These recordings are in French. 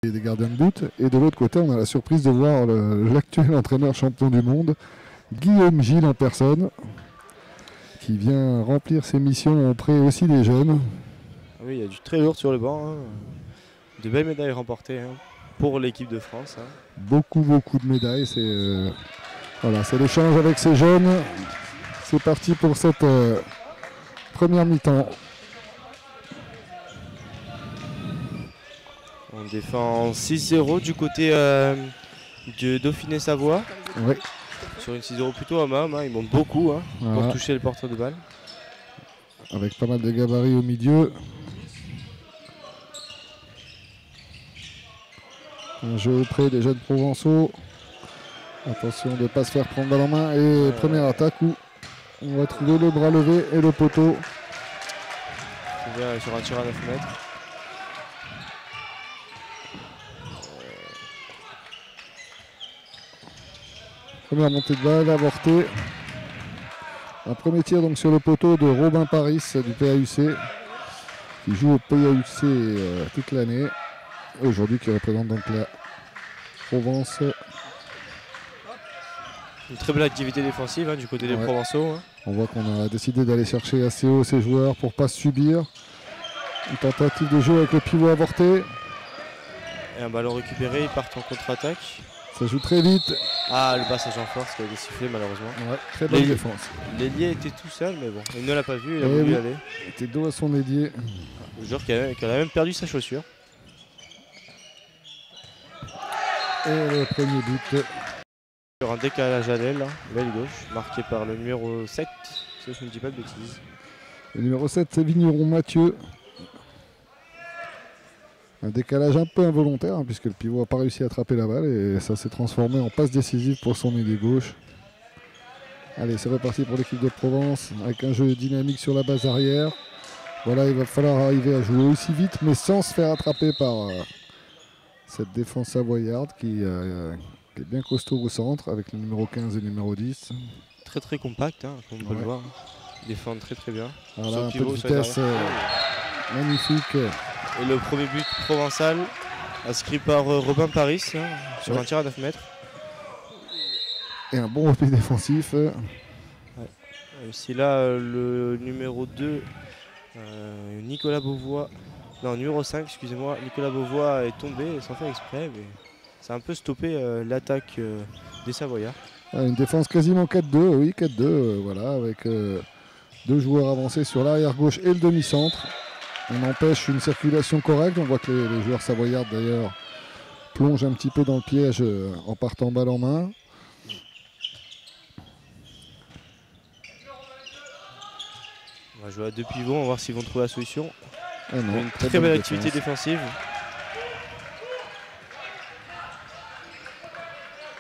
des gardiens de but. Et de l'autre côté, on a la surprise de voir l'actuel entraîneur champion du monde, Guillaume Gilles en personne, qui vient remplir ses missions auprès aussi des jeunes. Oui, il y a du très lourd sur le banc. Hein. De belles médailles remportées pour l'équipe de France. Beaucoup de médailles. C'est voilà, c'est l'échange avec ces jeunes. C'est parti pour cette première mi-temps. On défend 6-0 du côté de Dauphiné-Savoie. Oui. Sur une 6-0 plutôt à homme, ils montent beaucoup Voilà. pour toucher le porteur de balle. Avec pas mal de gabarits au milieu. Un jeu auprès des jeunes provençaux. Attention de ne pas se faire prendre balle en main. Et première attaque où on va trouver le bras levé et le poteau. Sur un tir à 9 mètres. Première montée de balle avortée. Un premier tir donc sur le poteau de Robin Paris du PAUC, qui joue au PAUC toute l'année. Aujourd'hui qui représente donc la Provence. Une très belle activité défensive du côté des Provençaux. On voit qu'on a décidé d'aller chercher assez haut ces joueurs pour ne pas subir. Une tentative de jeu avec le pivot avorté. Et un ballon récupéré, ils partent en contre-attaque. Ça joue très vite. Ah, le passage en force qui a été sifflé malheureusement. Ouais, très bonne défense. L'ailier était tout seul, mais bon, il ne l'a pas vu, il a voulu y aller. Il était dos à son ailier. Le joueur qui a même perdu sa chaussure. Et le premier but. Sur un décalage à l'aile, l'aile gauche, marqué par le numéro 7, si je ne dis pas de bêtises. Le numéro 7, c'est Vigneron Mathieu. Un décalage un peu involontaire, puisque le pivot n'a pas réussi à attraper la balle et ça s'est transformé en passe décisive pour son ailier gauche. Allez, c'est reparti pour l'équipe de Provence avec un jeu dynamique sur la base arrière. Voilà, il va falloir arriver à jouer aussi vite, mais sans se faire attraper par cette défense savoyarde qui est bien costaud au centre avec le numéro 15 et le numéro 10. Très compact, comme on peut le voir. Ils défendent très bien. Voilà, un peu de vitesse magnifique. Et le premier but provençal, inscrit par Robin Paris, sur un tir à 9 mètres. Et un bon repli défensif. Ici là, le numéro 2, Nicolas Beauvois, non, numéro 5, excusez-moi, Nicolas Beauvois est tombé sans faire exprès, mais ça a un peu stoppé l'attaque des Savoyards. Une défense quasiment 4-2, oui, 4-2, voilà, avec deux joueurs avancés sur l'arrière gauche et le demi-centre. On empêche une circulation correcte. On voit que les joueurs savoyards d'ailleurs plongent un petit peu dans le piège en partant balle en main. On va jouer à deux pivots, on va voir s'ils vont trouver la solution. Ah non, une très belle activité défensive.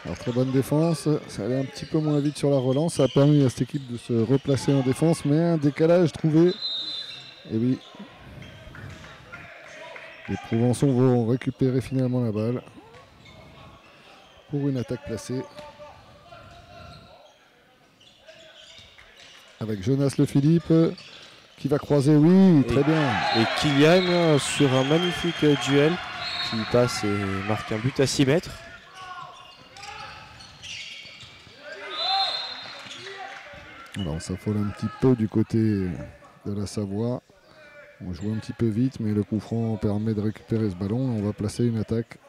Alors très bonne défense, ça allait un petit peu moins vite sur la relance. Ça a permis à cette équipe de se replacer en défense, mais un décalage trouvé. Et oui. Les Provençaux vont récupérer finalement la balle pour une attaque placée. Avec Jonas Le Philippe qui va croiser, oui, très bien. Et Kylian sur un magnifique duel qui passe et marque un but à 6 mètres. Alors on s'affole un petit peu du côté de la Savoie. On joue un petit peu vite, mais le coup franc permet de récupérer ce ballon. On va placer une attaque.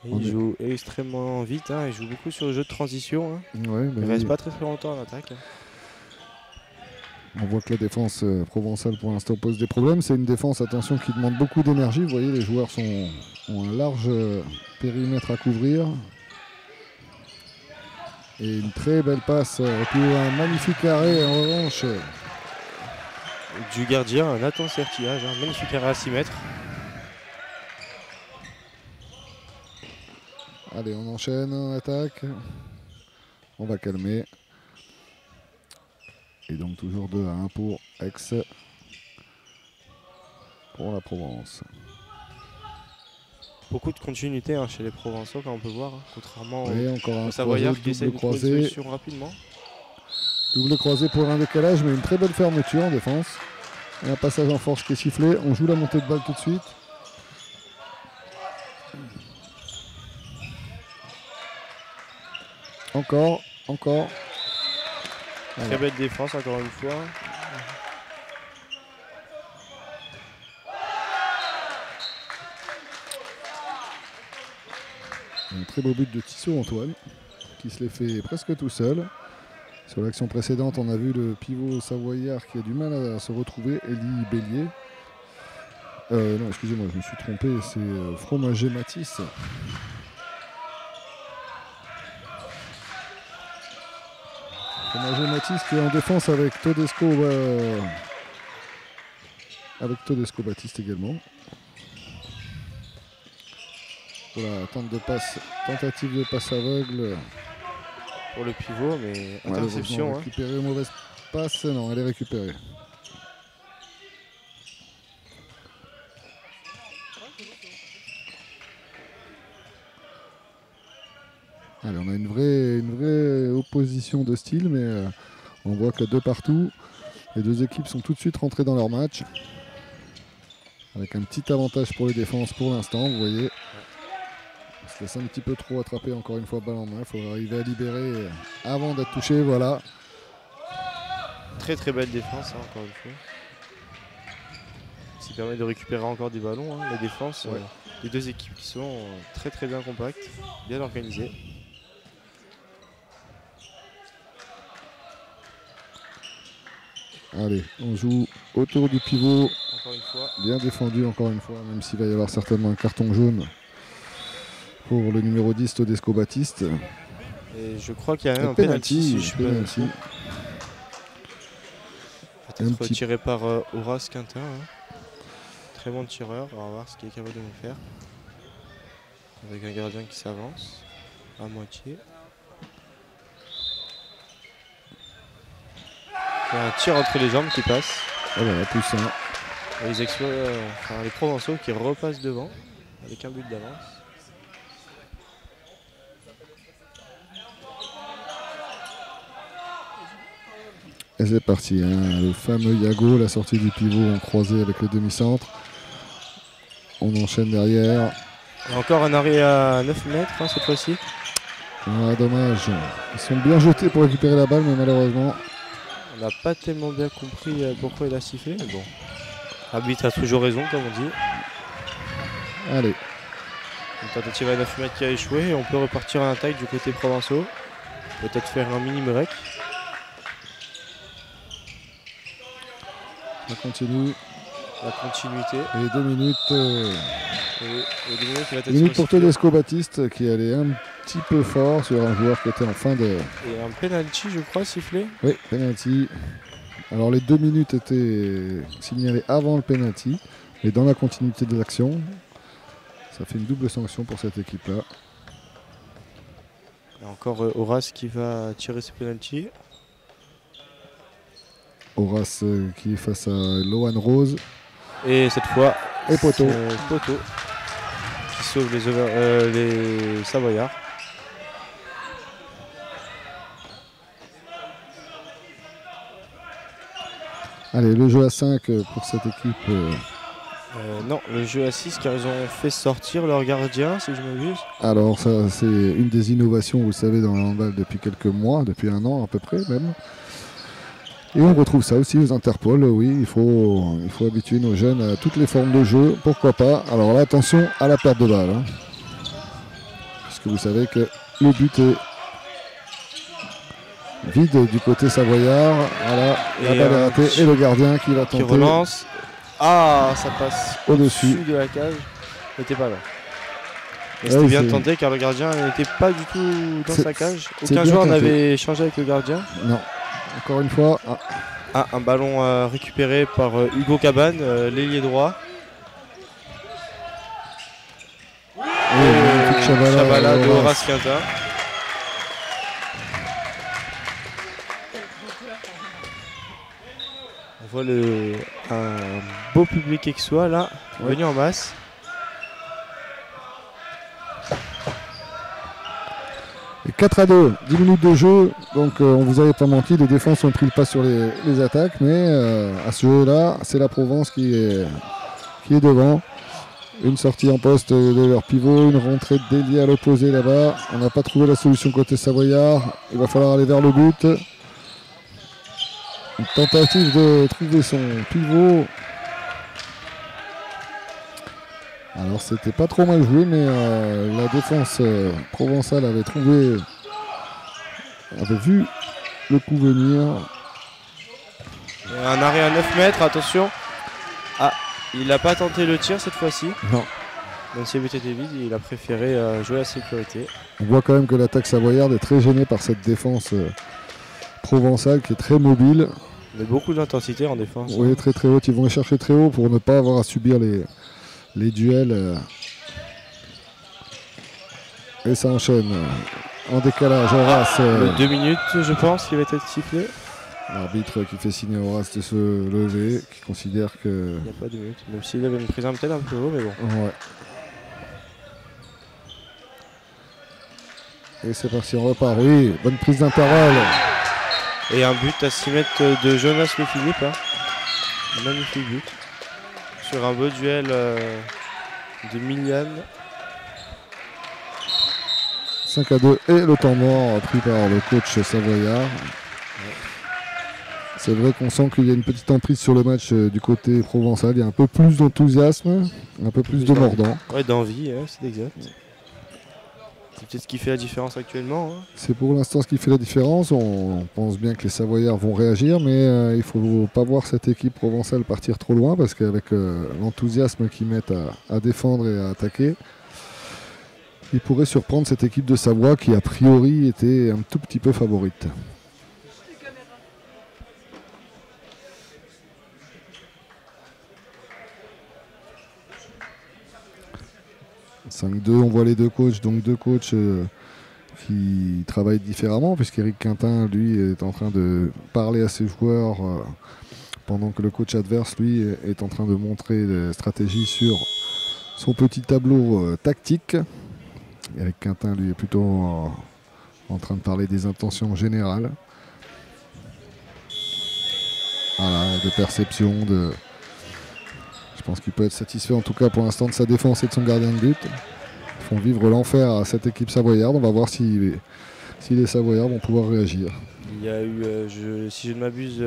Il joue extrêmement vite, il joue beaucoup sur le jeu de transition. Ouais, il ne reste pas très longtemps en attaque. On voit que la défense provençale pour l'instant pose des problèmes. C'est une défense, attention, qui demande beaucoup d'énergie. Vous voyez, les joueurs ont un large périmètre à couvrir. Et une très belle passe, puis un magnifique arrêt en revanche. Du gardien, Nathan Sertillage, magnifique arrêt à 6 mètres. Allez, on enchaîne en attaque. On va calmer. Et donc toujours 2-1 pour Aix. Pour la Provence. Beaucoup de continuité chez les Provençaux, comme on peut voir, contrairement aux Savoyards qui essaient de trouver une solution rapidement. Double croisé pour un décalage, mais une très belle fermeture en défense. Et un passage en force qui est sifflé. On joue la montée de balle tout de suite. Encore. Très belle défense encore une fois. Un très beau but de Tissot Antoine, qui se l'est fait presque tout seul. Sur l'action précédente, on a vu le pivot savoyard qui a du mal à se retrouver, Elie Bélier. Non, excusez-moi, je me suis trompé, c'est Fromager Matisse. Fromager Matisse qui est en défense avec Todesco Baptiste également. Voilà, tentative de passe aveugle. Pour le pivot, mais interception. Récupérée, mauvaise passe, non, elle est récupérée. Allez, on a une vraie opposition de style, mais on voit que de partout, les deux équipes sont tout de suite rentrées dans leur match. Avec un petit avantage pour les défenses pour l'instant, vous voyez. On se laisse un petit peu trop attraper encore une fois balle en main. Il faut arriver à libérer avant d'être touché, voilà. Très très belle défense, encore une fois. Ça permet de récupérer encore des ballons, la défense. Les deux équipes qui sont très très bien compactes, bien organisées. Allez, on joue autour du pivot. Encore une fois. Bien défendu encore une fois, même s'il va y avoir certainement un carton jaune pour le numéro 10, Todesco Baptiste. Et je crois qu'il y a un penalty. Peut-être tiré par Horace Quintin. Très bon tireur, on va voir ce qu'il est capable de nous faire. Avec un gardien qui s'avance à moitié. Il y a un tir entre les jambes qui passe. Oh là là, plus un. Les Provençaux qui repassent devant avec un but d'avance. Et c'est parti, le fameux Yago, la sortie du pivot en croisé avec le demi-centre. On enchaîne derrière. Et encore un arrêt à 9 mètres cette fois-ci. Ah, dommage. Ils sont bien jetés pour récupérer la balle, mais malheureusement. On n'a pas tellement bien compris pourquoi il a sifflé, mais bon. L'arbitre a toujours raison, comme on dit. Allez. Une tentative à 9 mètres qui a échoué. Et on peut repartir en attaque du côté Provençaux. Peut-être faire un mini break. On continue. La continuité. Et 2 minutes. Et 2 minutes, 2 minutes pour Todesco Baptiste qui allait un petit peu fort sur un joueur qui était en fin de. Et un penalty, je crois, sifflé. Oui, penalty. Alors les 2 minutes étaient signalées avant le penalty. Et dans la continuité de l'action, ça fait une double sanction pour cette équipe-là. Et encore Horace qui va tirer ses penalty. Horace qui est face à Lohan Rose. Et cette fois, et Poteau. Poteau qui sauve les Savoyards. Allez, le jeu à 5 pour cette équipe. Non, le jeu à 6 car ils ont fait sortir leur gardien, si je ne m'abuse. Alors ça, c'est une des innovations, vous savez, dans le handball depuis quelques mois, depuis un an à peu près même. Et on retrouve ça aussi aux Interpol, oui, il faut habituer nos jeunes à toutes les formes de jeu, pourquoi pas. Alors là, attention à la perte de balle. Puisque vous savez que le but est vide du côté savoyard. Voilà, la balle est ratée et le gardien qui va tenter. Qui relance. Ah, ça passe au-dessus de la cage. N'était pas là. Mais c'était bien tenté car le gardien n'était pas du tout dans sa cage. Aucun joueur n'avait échangé avec le gardien. Non. Encore une fois. Un ballon récupéré par Hugo Cabane, l'ailier droit. Et Chavala de Horace Quintin. On voit un beau public aixois là, venu en masse. Et 4-2, 10 minutes de jeu, donc on vous avait pas menti, les défenses ont pris le pas sur les attaques, mais à ce jeu-là, c'est la Provence qui est devant. Une sortie en poste de leur pivot, une rentrée de délié à l'opposé là-bas. On n'a pas trouvé la solution côté savoyard. Il va falloir aller vers le but. Une tentative de trouver son pivot. Alors c'était pas trop mal joué, mais la défense provençale avait vu le coup venir. Un arrêt à 9 mètres, attention. Ah, il n'a pas tenté le tir cette fois-ci. Non. Même si le but était vide, il a préféré jouer à sécurité. On voit quand même que l'attaque savoyarde est très gênée par cette défense provençale qui est très mobile. Mais beaucoup d'intensité en défense. Oui, très très haute. Ils vont les chercher très haut pour ne pas avoir à subir les duels. Et ça enchaîne. En décalage, Horace. Le 2 minutes, je pense, qui va être sifflé. L'arbitre qui fait signer à Horace de se lever, qui considère que... Il n'y a pas de minute, même s'il avait une prise peut-être un peu haut, mais bon. Ouais. Et c'est parti, on repart. Oui, bonne prise d'intervalle. Et un but à 6 mètres de Jonas Le Philippe. Hein. Magnifique but. Sur un beau duel de Milian. 5-2 et le temps mort pris par le coach savoyard. C'est vrai qu'on sent qu'il y a une petite emprise sur le match du côté provençal. Il y a un peu plus d'enthousiasme, un peu plus de mordant. Ouais, d'envie, c'est exact. C'est peut-être ce qui fait la différence actuellement. Hein. C'est pour l'instant ce qui fait la différence. On pense bien que les Savoyards vont réagir, mais il ne faut pas voir cette équipe provençale partir trop loin parce qu'avec l'enthousiasme qu'ils mettent à défendre et à attaquer, ils pourraient surprendre cette équipe de Savoie qui a priori était un tout petit peu favorite. « 5-2 », on voit les deux coachs, donc deux coachs qui travaillent différemment, puisqu'Éric Quintin, lui, est en train de parler à ses joueurs pendant que le coach adverse, lui, est en train de montrer des stratégies sur son petit tableau tactique. Éric Quintin, lui, est plutôt en train de parler des intentions générales. Voilà, de perception, Je pense qu'il peut être satisfait en tout cas pour l'instant de sa défense et de son gardien de but. Ils font vivre l'enfer à cette équipe savoyarde. On va voir si les Savoyards vont pouvoir réagir. Il y a eu, si je ne m'abuse,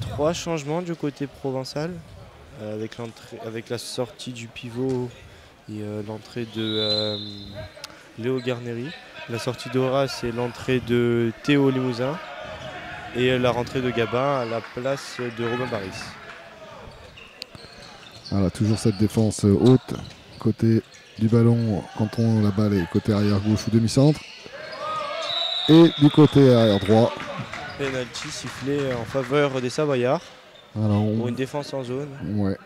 3 changements du côté provençal. Avec la sortie du pivot et l'entrée de Léo Garneri. La sortie d'Horace et l'entrée de Théo Limousin. Et la rentrée de Gabin à la place de Robin Baris. Voilà, toujours cette défense haute, côté du ballon quand la balle est côté arrière gauche ou demi-centre. Et du côté arrière droit. Penalty sifflé en faveur des Savoyards. Pour une défense en zone. Ouais.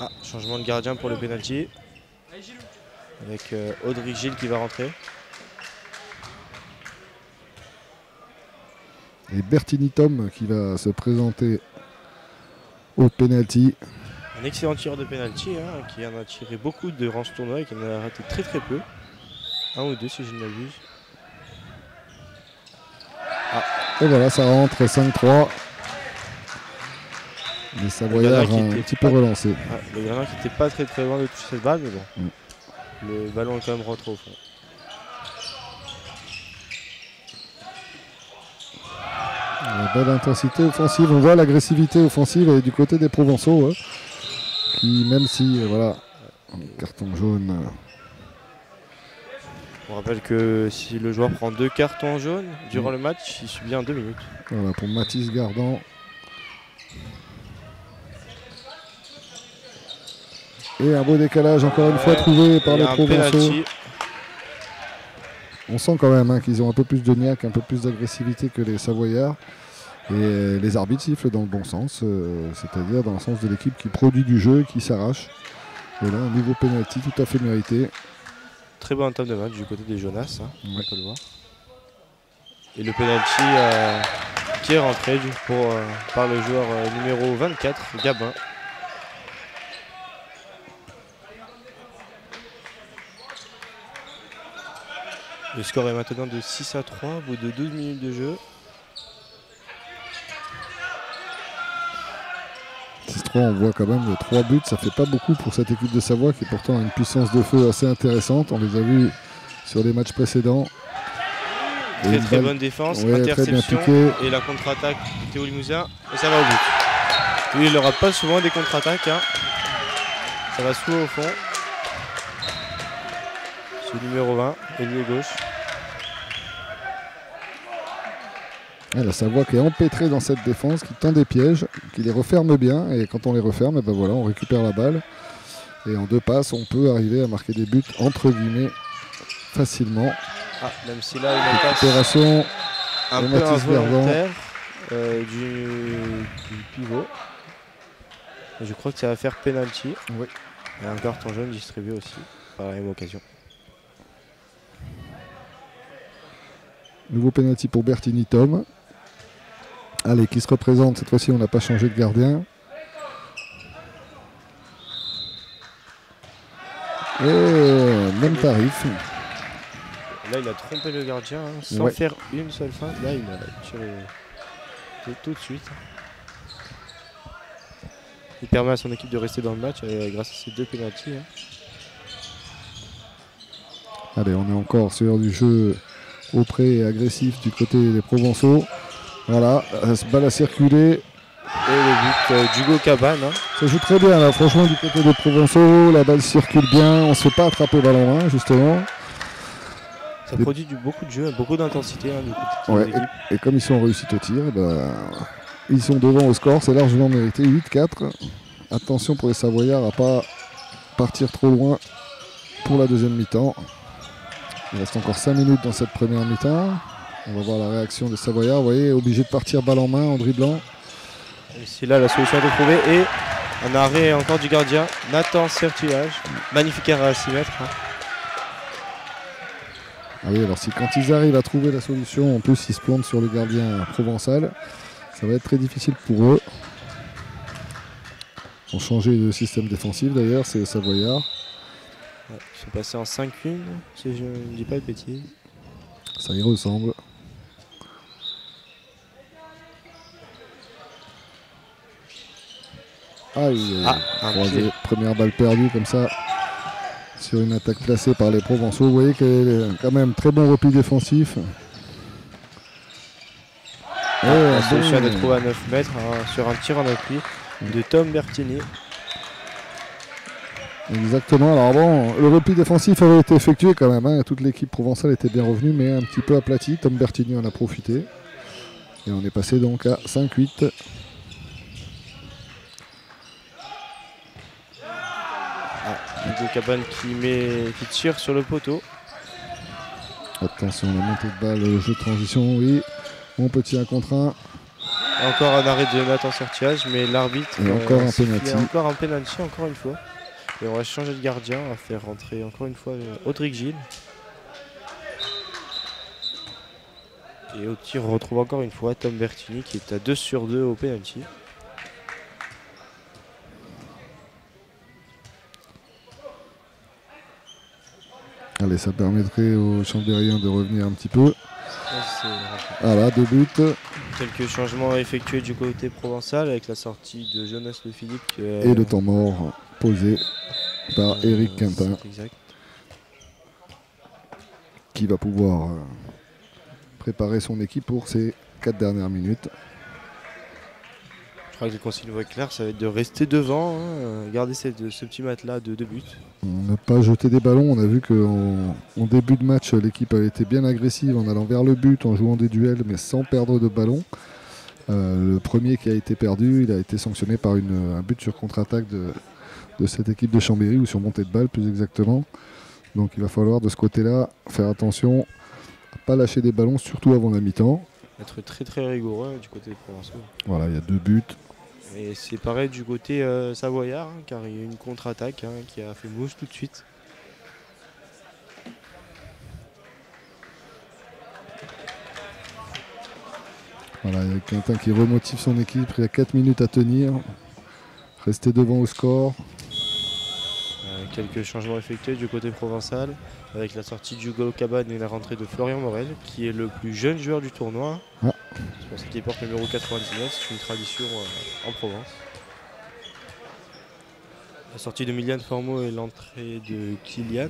Ah, changement de gardien pour le penalty. Avec Audrey Gilles qui va rentrer. Et Bertini Tom qui va se présenter au penalty. Un excellent tireur de penalty qui en a tiré beaucoup durant ce tournoi et qui en a raté très très peu. 1 ou 2 si je ne m'abuse. Ah. Et voilà, ça rentre 5-3. Les Savoyards ont un petit peu relancé. Le gardien qui n'était pas très très loin de toucher cette balle, mais bon. Le ballon est quand même rentré au fond. La belle intensité offensive, on voit l'agressivité offensive et du côté des Provençaux, qui même si, voilà, carton jaune. On rappelle que si le joueur prend 2 cartons jaunes durant le match, il subit en 2 minutes. Voilà, pour Mathis Gardan. Et un beau décalage encore une fois trouvé par les Provençaux. On sent quand même qu'ils ont un peu plus de niaque, un peu plus d'agressivité que les Savoyards. Et les arbitres sifflent dans le bon sens, c'est-à-dire dans le sens de l'équipe qui produit du jeu, qui s'arrache. Et là, un nouveau penalty tout à fait mérité. Très bon entame de match du côté des Jonas, on peut le voir. Et le penalty qui est rentré par le joueur numéro 24, Gabin. Le score est maintenant de 6-3 au bout de 12 minutes de jeu. 3, on voit quand même 3 buts, ça fait pas beaucoup pour cette équipe de Savoie qui pourtant a une puissance de feu assez intéressante. On les a vus sur les matchs précédents. Très bonne défense, ouais, interception et la contre-attaque de Théo Limousin et ça va au but. Lui, il n'aura pas souvent des contre-attaques. Hein. Ça va souvent au fond. C'est le numéro 20, ailier gauche. Et la Savoie qui est empêtrée dans cette défense, qui tend des pièges, qui les referme bien. Et quand on les referme, et ben voilà, on récupère la balle. Et en 2 passes, on peut arriver à marquer des buts, entre guillemets, facilement. Ah, même si là, une passe opération un peu involontaire du pivot. Et je crois que ça va faire penalty. Oui. Et un carton jaune distribué aussi par la même occasion. Nouveau penalty pour Bertini Tom. Allez, qui se représente. Cette fois-ci, on n'a pas changé de gardien. Et même tarif. Là, il a trompé le gardien hein, sans faire une seule feinte. Là, il a tiré tout de suite. Il permet à son équipe de rester dans le match grâce à ces 2 pénaltys. Hein. Allez, on est encore sur du jeu auprès et agressif du côté des Provençaux. Voilà, balle a circulé. Et le but d'Hugo Cabane. Hein. Ça joue très bien là, franchement du côté des Provençaux. La balle circule bien, on ne se fait pas attraper balle en main justement. Ça produit beaucoup de jeu, beaucoup d'intensité. Hein, ouais, et comme ils sont en réussite au tir, ils sont devant au score, c'est largement mérité, 8-4. Attention pour les Savoyards à ne pas partir trop loin pour la deuxième mi-temps. Il reste encore 5 minutes dans cette première mi-temps. On va voir la réaction des Savoyards. Vous voyez, obligé de partir balle en main en dribblant. Et c'est là la solution à trouver. Et un arrêt encore du gardien, Nathan Sertulage. Magnifique arrêt à 6 mètres. Hein. Ah oui, alors quand ils arrivent à trouver la solution, en plus ils se plantent sur le gardien provençal, ça va être très difficile pour eux. Ils ont changé de système défensif d'ailleurs, c'est les Savoyards. Ouais, ils sont passés en 5-1, si je ne dis pas de bêtises. Ça y ressemble. Aïe, croisé. Première balle perdue comme ça sur une attaque placée par les Provençaux. Vous voyez qu'il y a quand même très bon repli défensif. La solution d'être trouvé à 9 mètres hein, sur un tir en appui de Tom Bertini. Exactement. Alors bon, le repli défensif avait été effectué quand même. Hein. Toute l'équipe provençale était bien revenue, mais un petit peu aplati. Tom Bertini en a profité. Et on est passé donc à 5-8. Hugo Cabane qui tire sur le poteau. Attention, la montée de balle, le jeu de transition, oui. Mon petit 1 contre 1. Encore un arrêt de Nathan Sertiage, mais l'arbitre encore un penalty. Encore un penalty, encore une fois. Et on va changer de gardien, on va faire rentrer encore une fois Audric Gilles. Et au tir, on retrouve encore une fois Tom Bertini qui est à 2 sur 2 au penalty. Allez, ça permettrait aux Chambériens de revenir un petit peu. Voilà, 2 buts. Quelques changements effectués du côté provençal avec la sortie de Jonas Le Philippe. Et le temps mort posé par Eric Quintin. Qui va pouvoir préparer son équipe pour ces 4 dernières minutes. Je crois que les consignes vont être claires, ça va être de rester devant, hein, garder ce petit matelas de 2 buts. Ne pas jeter des ballons. On a vu qu'en début de match, l'équipe a été bien agressive en allant vers le but, en jouant des duels, mais sans perdre de ballon. Le premier qui a été perdu, il a été sanctionné par un but sur contre-attaque de cette équipe de Chambéry, ou sur montée de balle plus exactement. Donc il va falloir de ce côté-là faire attention à ne pas lâcher des ballons, surtout avant la mi-temps. Être très très rigoureux du côté des Provençaux. Voilà, il y a 2 buts. Et c'est pareil du côté savoyard, hein, car il y a une contre-attaque hein, qui a fait mouche tout de suite. Voilà, il y a Quintin qui remotive son équipe. Il y a 4 minutes à tenir. Rester devant au score. Quelques changements effectués du côté provençal avec la sortie d'Hugo Cabane et la rentrée de Florian Morel qui est le plus jeune joueur du tournoi. C'est pour ça qu'il porte le numéro 99, c'est une tradition en Provence. La sortie de Miliane Formeau et l'entrée de Kylian.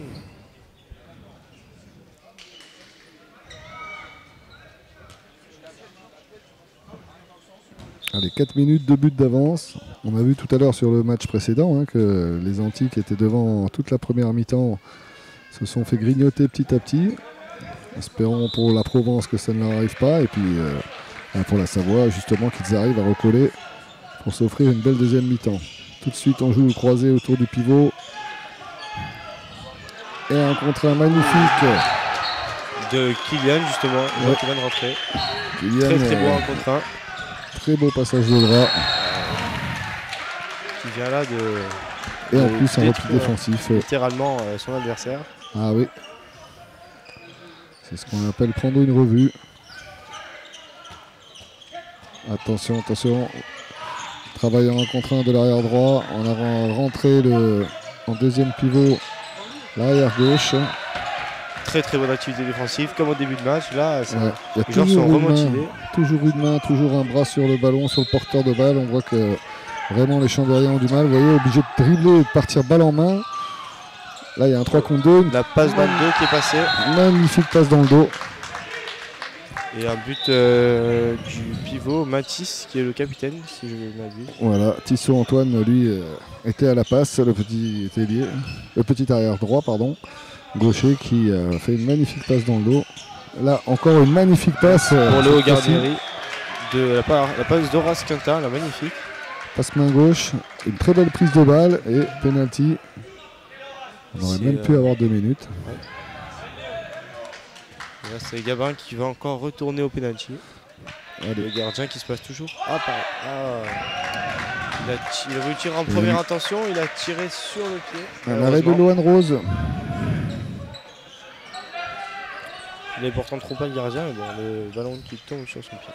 Allez, 4 minutes de but d'avance. On a vu tout à l'heure sur le match précédent que les Antilles qui étaient devant toute la première mi-temps se sont fait grignoter petit à petit. Espérons pour la Provence que ça ne leur arrive pas. Et puis pour la Savoie, justement, qu'ils arrivent à recoller pour s'offrir une belle deuxième mi-temps. Tout de suite, on joue le croisé autour du pivot. Et un contre un magnifique de Kylian, justement. Ouais. Qui vient de rentrer. Kylian, très beau un contre un. Très beau passage de bras. Qui vient là Et en plus, un repli défensif. Littéralement son adversaire. Ah oui. C'est ce qu'on appelle prendre une revue. Attention, attention. Travail en un contre un de l'arrière droit. On a rentré en deuxième pivot l'arrière gauche. Très bonne activité défensive, comme au début de match. Là, les joueurs sont remotivés. Toujours une main, toujours un bras sur le ballon, sur le porteur de balle. On voit que vraiment les Chambériens ont du mal. Vous voyez, obligé de dribbler et de partir balle en main. Là, il y a un 3 contre 2. La passe dans le dos qui est passée. Magnifique passe dans le dos. Et un but du pivot Mathis, qui est le capitaine, si je ne m'abuse. Voilà, Tissot Antoine, lui, était à la passe, le petit ailier, le petit arrière droit, pardon, gaucher, qui fait une magnifique passe dans le dos. Là, encore une magnifique passe. Pour Léo Garnieri, la passe d'Horace Quintin, la magnifique. Passe main gauche, une très belle prise de balle et penalty. On aurait même pu avoir 2 minutes. Ouais. Et là, c'est Gabin qui va encore retourner au penalty. Allez. Le gardien qui se passe toujours. Il a voulu tirer en première intention, il a tiré sur le pied. Un arrêt de Lohan Rose. Il est pourtant trompé le gardien, mais bon, le ballon qui tombe sur son pied.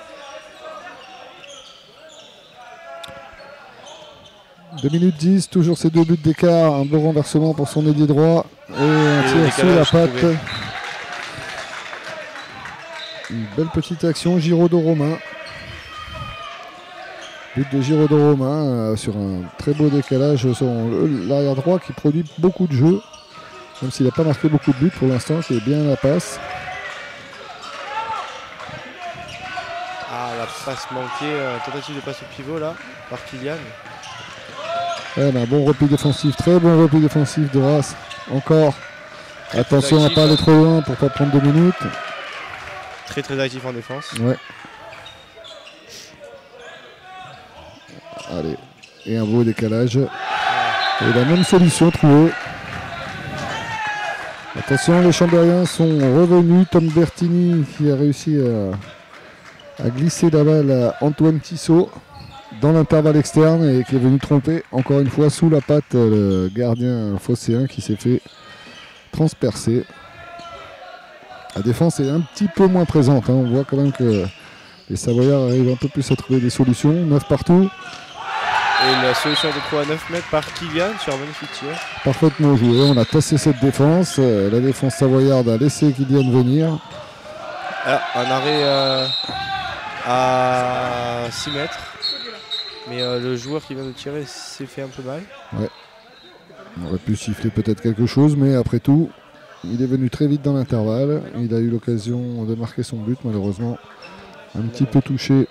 2 minutes 10, toujours ces 2 buts d'écart, un beau renversement pour son ailier droit et un tir sous la patte. Une belle petite action, Giraudot Romain. But de Giraudot Romain sur un très beau décalage sur l'arrière droit qui produit beaucoup de jeux, même s'il n'a pas marqué beaucoup de buts pour l'instant, c'est bien la passe. La passe manquée, tentative de passe au pivot là, par Kylian. Un bon repli défensif, très bon repli défensif de Race. Encore. Attention à ne pas aller trop loin pour ne pas prendre 2 minutes. Très actif en défense. Ouais. Allez. Et un beau décalage. Et la même solution trouvée. Attention, les Chambériens sont revenus. Tom Bertini qui a réussi à glisser la balle à Antoine Tissot dans l'intervalle externe et qui est venu tromper encore une fois sous la patte le gardien phocéen qui s'est fait transpercer. La défense est un petit peu moins présente, on voit quand même que les Savoyards arrivent un peu plus à trouver des solutions, 9 partout. Et la solution de 3 à 9 mètres par Kylian sur un magnifique tir. Parfaitement joué, on a tassé cette défense, la défense savoyarde a laissé Kylian venir. Un arrêt à 6 mètres. Mais le joueur qui vient de tirer s'est fait un peu mal. Ouais. On aurait pu siffler peut-être quelque chose, mais après tout, il est venu très vite dans l'intervalle. Il a eu l'occasion de marquer son but, malheureusement. Un petit peu touché.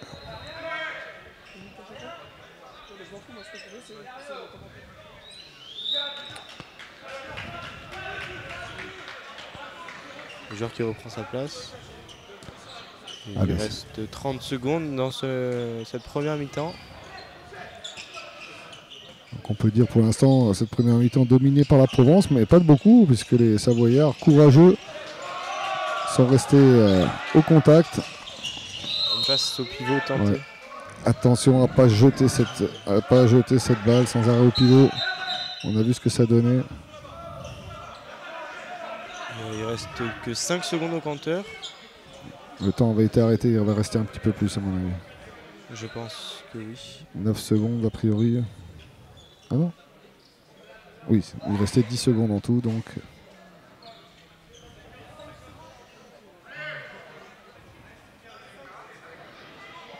Le joueur qui reprend sa place. Il reste 30 secondes dans cette première mi-temps. Donc on peut dire pour l'instant cette première mi-temps dominée par la Provence, mais pas de beaucoup, puisque les Savoyards courageux sont restés au contact. Une passe au pivot tentée. Ouais. Attention à ne pas jeter cette balle sans arrêt au pivot. On a vu ce que ça donnait. Il reste que 5 secondes au compteur. Le temps avait été arrêté, il va rester un petit peu plus à mon avis. Je pense que oui. 9 secondes a priori. Ah non? Oui, il restait 10 secondes en tout, donc.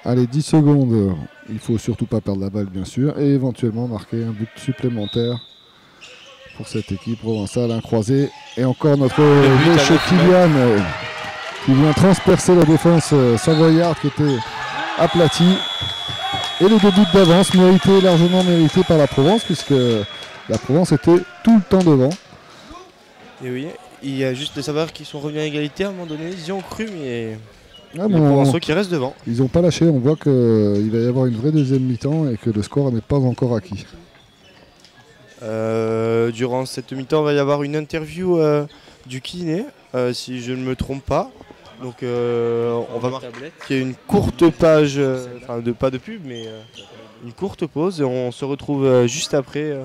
Allez, 10 secondes. Il faut surtout pas perdre la balle, bien sûr, et éventuellement marquer un but supplémentaire pour cette équipe provençale. Un croisé et encore notre but à gauche 9 Kylian qui vient transpercer la défense savoyarde qui était aplatie. Et le 2 buts d'avance largement mérité par la Provence, puisque la Provence était tout le temps devant. Et oui, il y a juste de savoir qu'ils sont revenus à égalité à un moment donné. Ils y ont cru, mais Ah, les Provençaux qui restent devant. ils n'ont pas lâché, on voit qu'il va y avoir une vraie deuxième mi-temps et que le score n'est pas encore acquis. Durant cette mi-temps, il va y avoir une interview du kiné, si je ne me trompe pas. Donc on va voir qu'il y a une courte page, pas de pub, mais une courte pause. Et on se retrouve juste après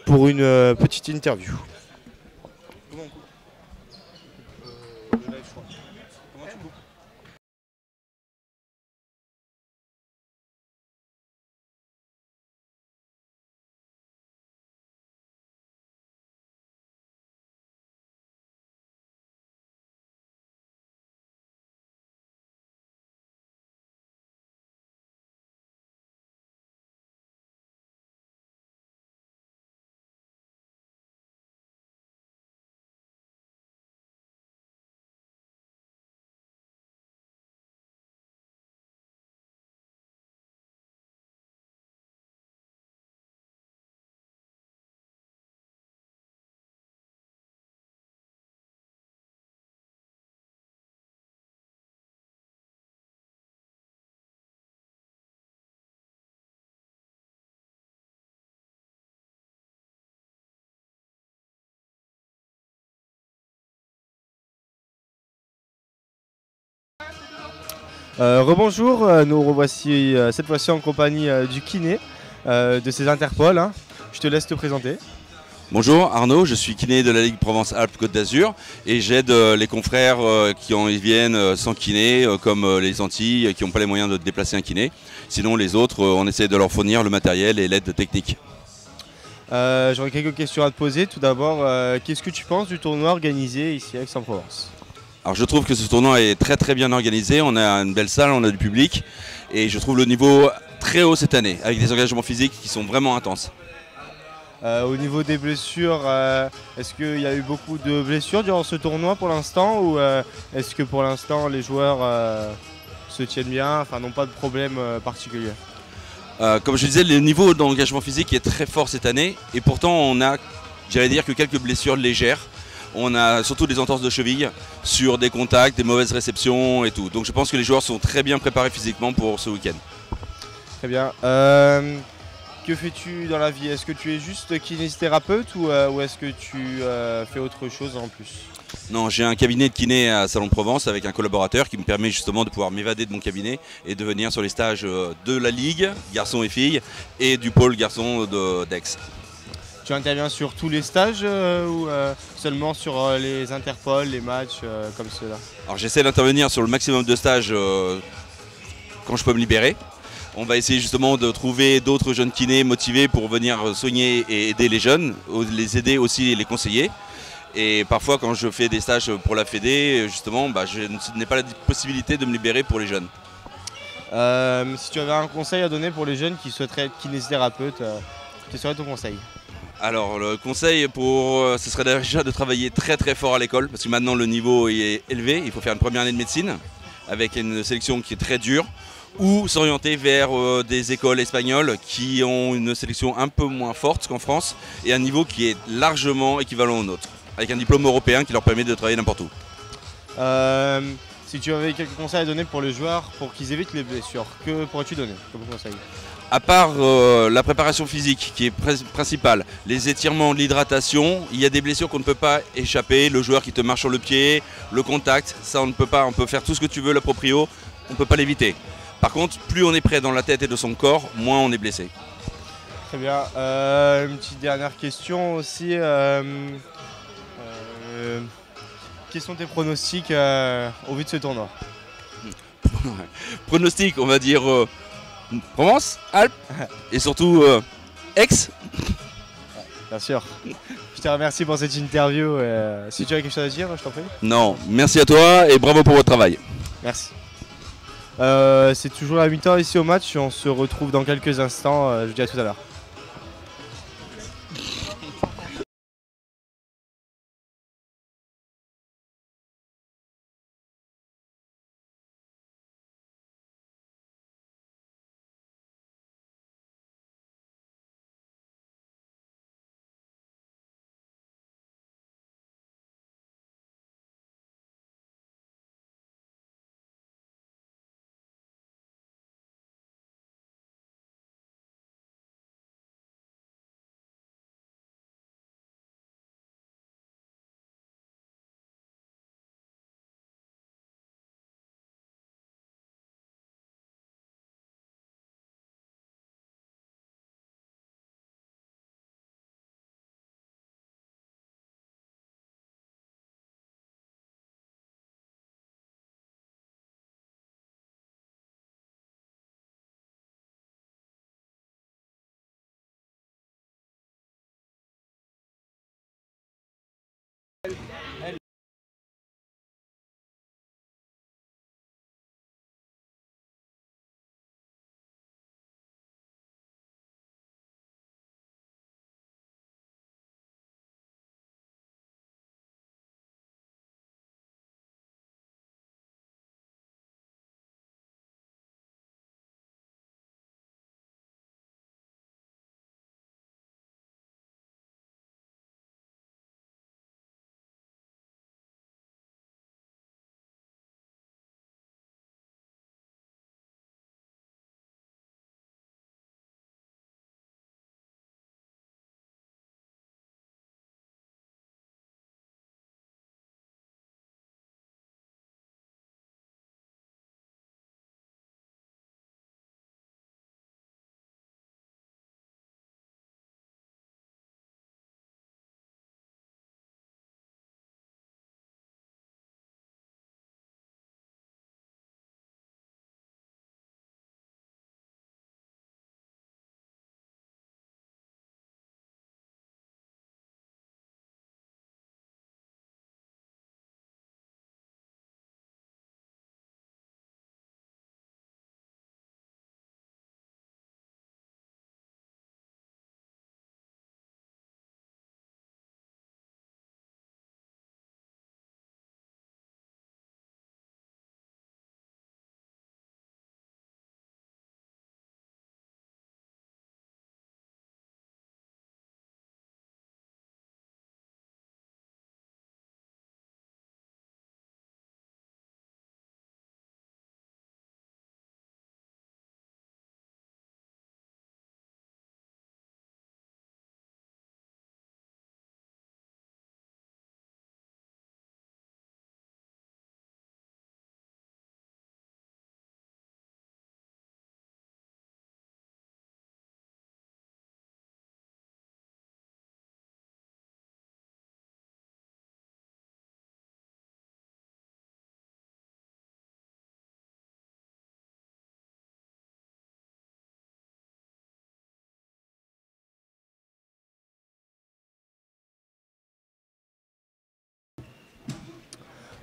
pour une petite interview. Comment on coupe le live, je crois. Comment tu coupes ? Rebonjour, nous revoici cette fois-ci en compagnie du kiné de ces Interpol. Hein. Je te laisse te présenter. Bonjour Arnaud, je suis kiné de la Ligue Provence-Alpes-Côte d'Azur et j'aide les confrères qui viennent sans kiné comme les Antilles qui n'ont pas les moyens de déplacer un kiné. Sinon les autres, on essaie de leur fournir le matériel et l'aide technique. J'aurais quelques questions à te poser. Tout d'abord, qu'est-ce que tu penses du tournoi organisé ici à Aix-en-Provence ? Alors je trouve que ce tournoi est très bien organisé, on a une belle salle, on a du public et je trouve le niveau très haut cette année avec des engagements physiques qui sont vraiment intenses. Au niveau des blessures, est-ce qu'il y a eu beaucoup de blessures durant ce tournoi pour l'instant ou est-ce que pour l'instant les joueurs se tiennent bien, n'ont pas de problème particulier ? Comme je disais, le niveau d'engagement physique est très fort cette année et pourtant on a, j'allais dire, que quelques blessures légères. On a surtout des entorses de cheville sur des contacts, des mauvaises réceptions et tout. Donc je pense que les joueurs sont très bien préparés physiquement pour ce week-end. Très bien. Que fais-tu dans la vie ? Est-ce que tu es juste kinésithérapeute ou est-ce que tu fais autre chose en plus ? Non, j'ai un cabinet de kiné à Salon de Provence avec un collaborateur qui me permet justement de pouvoir m'évader de mon cabinet et de venir sur les stages de la Ligue, garçons et filles, et du pôle garçons d'Aix. Tu interviens sur tous les stages ou seulement sur les interpol, les matchs comme ceux-là ? Alors j'essaie d'intervenir sur le maximum de stages quand je peux me libérer. On va essayer justement de trouver d'autres jeunes kinés motivés pour venir soigner et aider les jeunes, les aider aussi et les conseiller. Et parfois quand je fais des stages pour la Fédé, justement, je n'ai pas la possibilité de me libérer pour les jeunes. Si tu avais un conseil à donner pour les jeunes qui souhaiteraient être kinésithérapeutes, quel serait ton conseil ? Alors le conseil ce serait déjà de travailler très fort à l'école parce que maintenant le niveau est élevé, il faut faire une première année de médecine avec une sélection qui est très dure ou s'orienter vers des écoles espagnoles qui ont une sélection un peu moins forte qu'en France et un niveau qui est largement équivalent au nôtre avec un diplôme européen qui leur permet de travailler n'importe où. Si tu avais quelques conseils à donner pour les joueurs pour qu'ils évitent les blessures, que pourrais-tu donner comme conseil ? À part la préparation physique qui est principale, les étirements, l'hydratation, il y a des blessures qu'on ne peut pas échapper. Le joueur qui te marche sur le pied, le contact, ça on ne peut pas. On peut faire tout ce que tu veux, la proprio, on ne peut pas l'éviter. Par contre, plus on est près dans la tête et de son corps, moins on est blessé. Très bien. Une petite dernière question aussi. Quels sont tes pronostics au vu de ce tournoi ? Pronostic, on va dire Provence, Alpes et surtout Aix. Bien sûr. Je te remercie pour cette interview. Si tu as quelque chose à dire, je t'en prie. Non, merci à toi et bravo pour votre travail. Merci. C'est toujours la mi-temps ici au match. On se retrouve dans quelques instants. Je vous dis à tout à l'heure.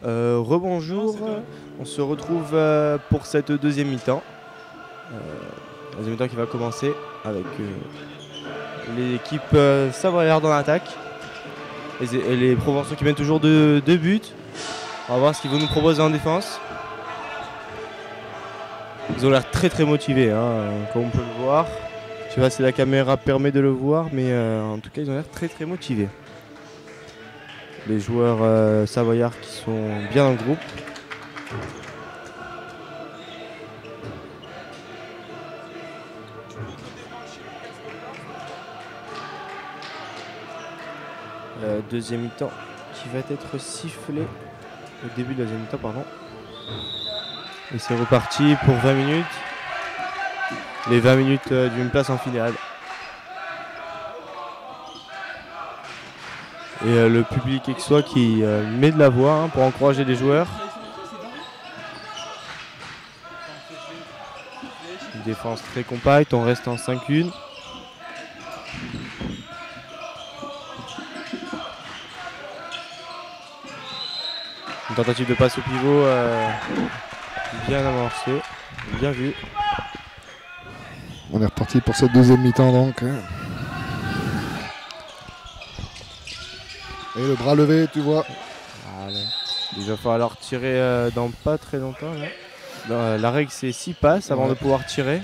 Rebonjour, on se retrouve pour cette deuxième mi-temps. Deuxième mi-temps qui va commencer avec l'équipe savoyarde en attaque. Et les Provençaux qui mènent toujours 2 buts. On va voir ce qu'ils vont nous proposer en défense. Ils ont l'air très très motivés, hein, comme on peut le voir. Je sais pas si la caméra permet de le voir, mais en tout cas ils ont l'air très très motivés. Les joueurs savoyards qui sont bien dans le groupe. Deuxième mi-temps qui va être sifflé au début de la deuxième mi-temps, pardon. Et c'est reparti pour 20 minutes. Les 20 minutes d'une place en finale. Et le public aixois qui met de la voix, hein, pour encourager les joueurs. Une défense très compacte, on reste en 5-1. Une tentative de passe au pivot bien amorcée, bien vu. On est reparti pour cette deuxième mi-temps donc. Et le bras levé, tu vois. Allez. Il va falloir tirer dans pas très longtemps. Là. La règle c'est 6 passes avant de pouvoir tirer.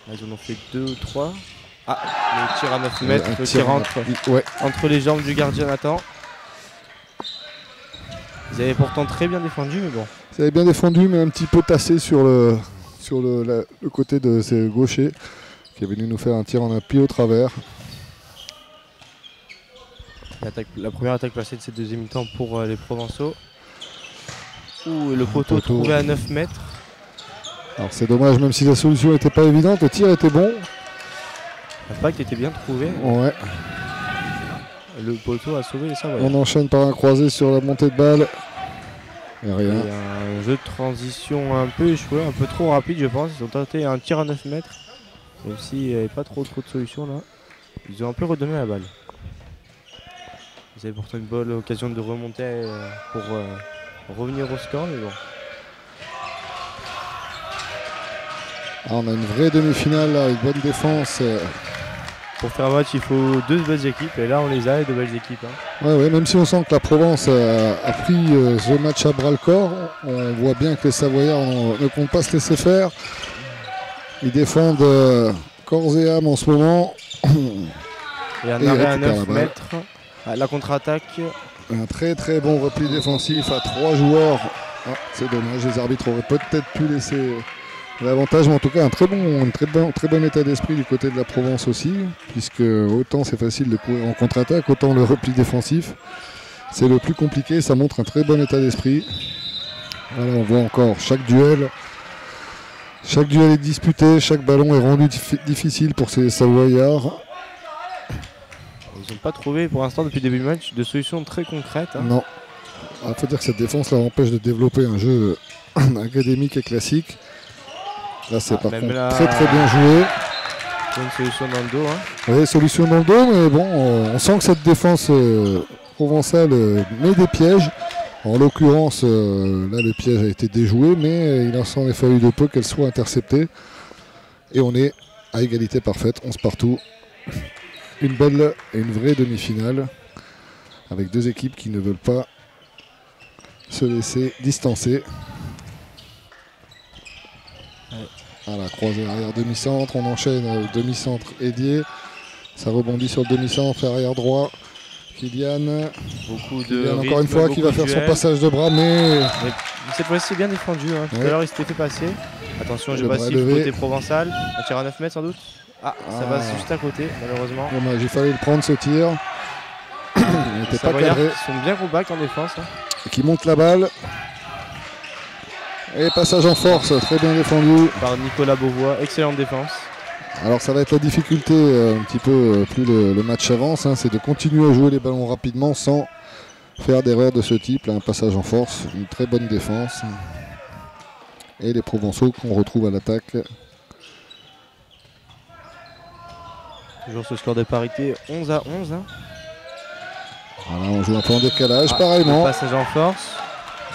Là, ils en ont fait 2 ou 3. Ah, le tir à 9 mètres, le tir entre les jambes du gardien Nathan. Ils avaient pourtant très bien défendu, mais bon. Ils avaient bien défendu, mais un petit peu tassé sur le côté de ces gauchers qui est venu nous faire un tir en appui au travers. La première attaque placée de cette deuxième mi-temps pour les Provençaux. Ouh, le poteau trouvé à 9 mètres. Alors c'est dommage, même si la solution n'était pas évidente, le tir était bon. L'impact était bien trouvé. Ouais. Le poteau a sauvé les Savoyards. On enchaîne par un croisé sur la montée de balle. Et rien. Et un jeu de transition un peu échoué, un peu trop rapide je pense. Ils ont tenté un tir à 9 mètres. Même s'il n'y avait pas trop de solutions là. Ils ont un peu redonné la balle. Ils avaient pourtant une bonne occasion de remonter pour revenir au score, mais bon. Ah, on a une vraie demi-finale là, une bonne défense. Pour faire un match, il faut 2 belles équipes, et là on les a, les 2 belles équipes. Hein. Ouais, même si on sent que la Provence a pris ce match à bras le corps, on voit bien que les Savoyards ne comptent pas se laisser faire. Ils défendent corps et âme en ce moment. Et un arrêt à 9 mètres, la contre-attaque. Un très très bon repli défensif à 3 joueurs. Ah, c'est dommage, les arbitres auraient peut-être pu laisser l'avantage, mais en tout cas un très bon état d'esprit du côté de la Provence aussi, puisque autant c'est facile de courir en contre-attaque, autant le repli défensif c'est le plus compliqué. Ça montre un très bon état d'esprit. Voilà, on voit encore chaque duel est disputé, chaque ballon est rendu difficile pour ces Savoyards. Ils n'ont pas trouvé pour l'instant depuis le début du match de solutions très concrètes. Hein. Non, il faut dire que cette défense là empêche de développer un jeu académique et classique. Là c'est par contre là, très bien joué. Une solution dans le dos. Hein. Oui, solution dans le dos, mais bon, on sent que cette défense provençale met des pièges. En l'occurrence, là le piège a été déjoué, mais il en s'en est fallu de peu qu'elle soit interceptée. Et on est à égalité parfaite, 11 partout. Une belle et une vraie demi-finale, avec 2 équipes qui ne veulent pas se laisser distancer. Voilà, croisé arrière demi-centre, on enchaîne demi-centre Hédier. Ça rebondit sur le demi-centre arrière droit. Kylian. Encore une fois qui va faire son passage de bras, mais cette fois-ci bien défendu. Hein. Tout à l'heure il s'était fait passer. Attention, je passe côté provençal. Un tir à 9 mètres sans doute. Ah, ça passe juste à côté malheureusement. Dommage, il fallait le prendre ce tir. Il n'était pas cadré. Ils sont bien compacts en défense. Hein. Et qui monte la balle. Et passage en force, très bien défendu. Par Nicolas Beauvois, excellente défense. Alors ça va être la difficulté un petit peu plus le match avance, hein, c'est de continuer à jouer les ballons rapidement sans faire d'erreurs de ce type. Là, un passage en force, une très bonne défense. Et les Provençaux qu'on retrouve à l'attaque. Toujours ce score de parité 11 à 11. Hein. Voilà, on joue un peu en décalage, pareillement. Passage en force.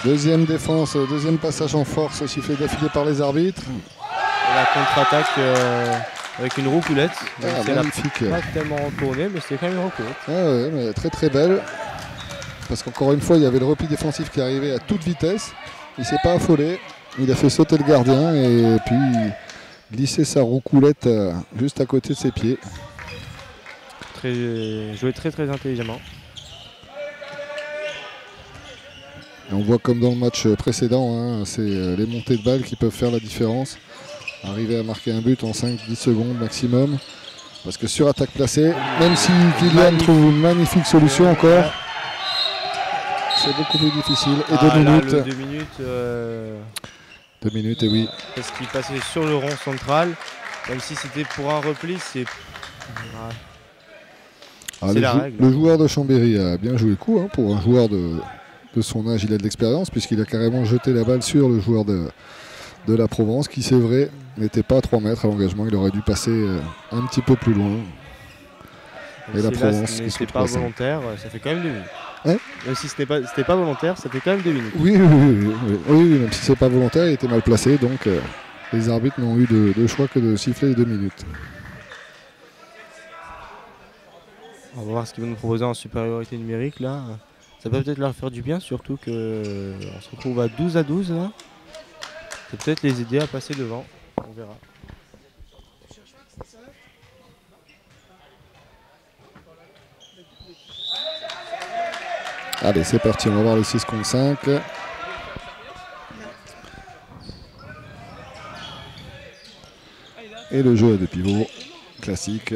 Deuxième défense, deuxième passage en force sifflé d'affilée par les arbitres. La contre-attaque avec une roucoulette. Ah, magnifique. Pas tellement retourné, mais c'était quand même une roucoulette. Ah ouais, mais très très belle. Parce qu'encore une fois, il y avait le repli défensif qui arrivait à toute vitesse. Il ne s'est pas affolé. Il a fait sauter le gardien et puis glisser sa roucoulette juste à côté de ses pieds. Joué très très intelligemment. Et on voit comme dans le match précédent, hein, c'est les montées de balles qui peuvent faire la différence. Arriver à marquer un but en 5-10 secondes maximum. Parce que sur attaque placée, même si Kylian trouve une magnifique solution encore, c'est beaucoup plus difficile. Et 2 minutes. Là, 2 minutes. 2 minutes, et oui. Parce qu'il passait sur le rond central. Même si c'était pour un repli, c'est. Ah, c'est la règle. Le joueur de Chambéry a bien joué le coup. Hein, pour un joueur de son âge, il a de l'expérience, puisqu'il a carrément jeté la balle sur le joueur de la Provence, qui, c'est vrai, n'était pas à 3 mètres à l'engagement. Il aurait dû passer un petit peu plus loin. Et la Provence, c'était pas volontaire, ça fait quand même 2 minutes. Hein, même si c'était pas volontaire, ça fait quand même 2 minutes. Oui, même si c'est pas volontaire, il était mal placé, donc les arbitres n'ont eu de choix que de siffler les 2 minutes. On va voir ce qu'ils vont nous proposer en supériorité numérique là. Ça peut peut-être leur faire du bien, surtout qu'on se retrouve à 12-12 là. Ça peut peut-être les aider à passer devant. On verra. Allez, c'est parti, on va voir le 6 contre 5. Et le jeu de pivot classique.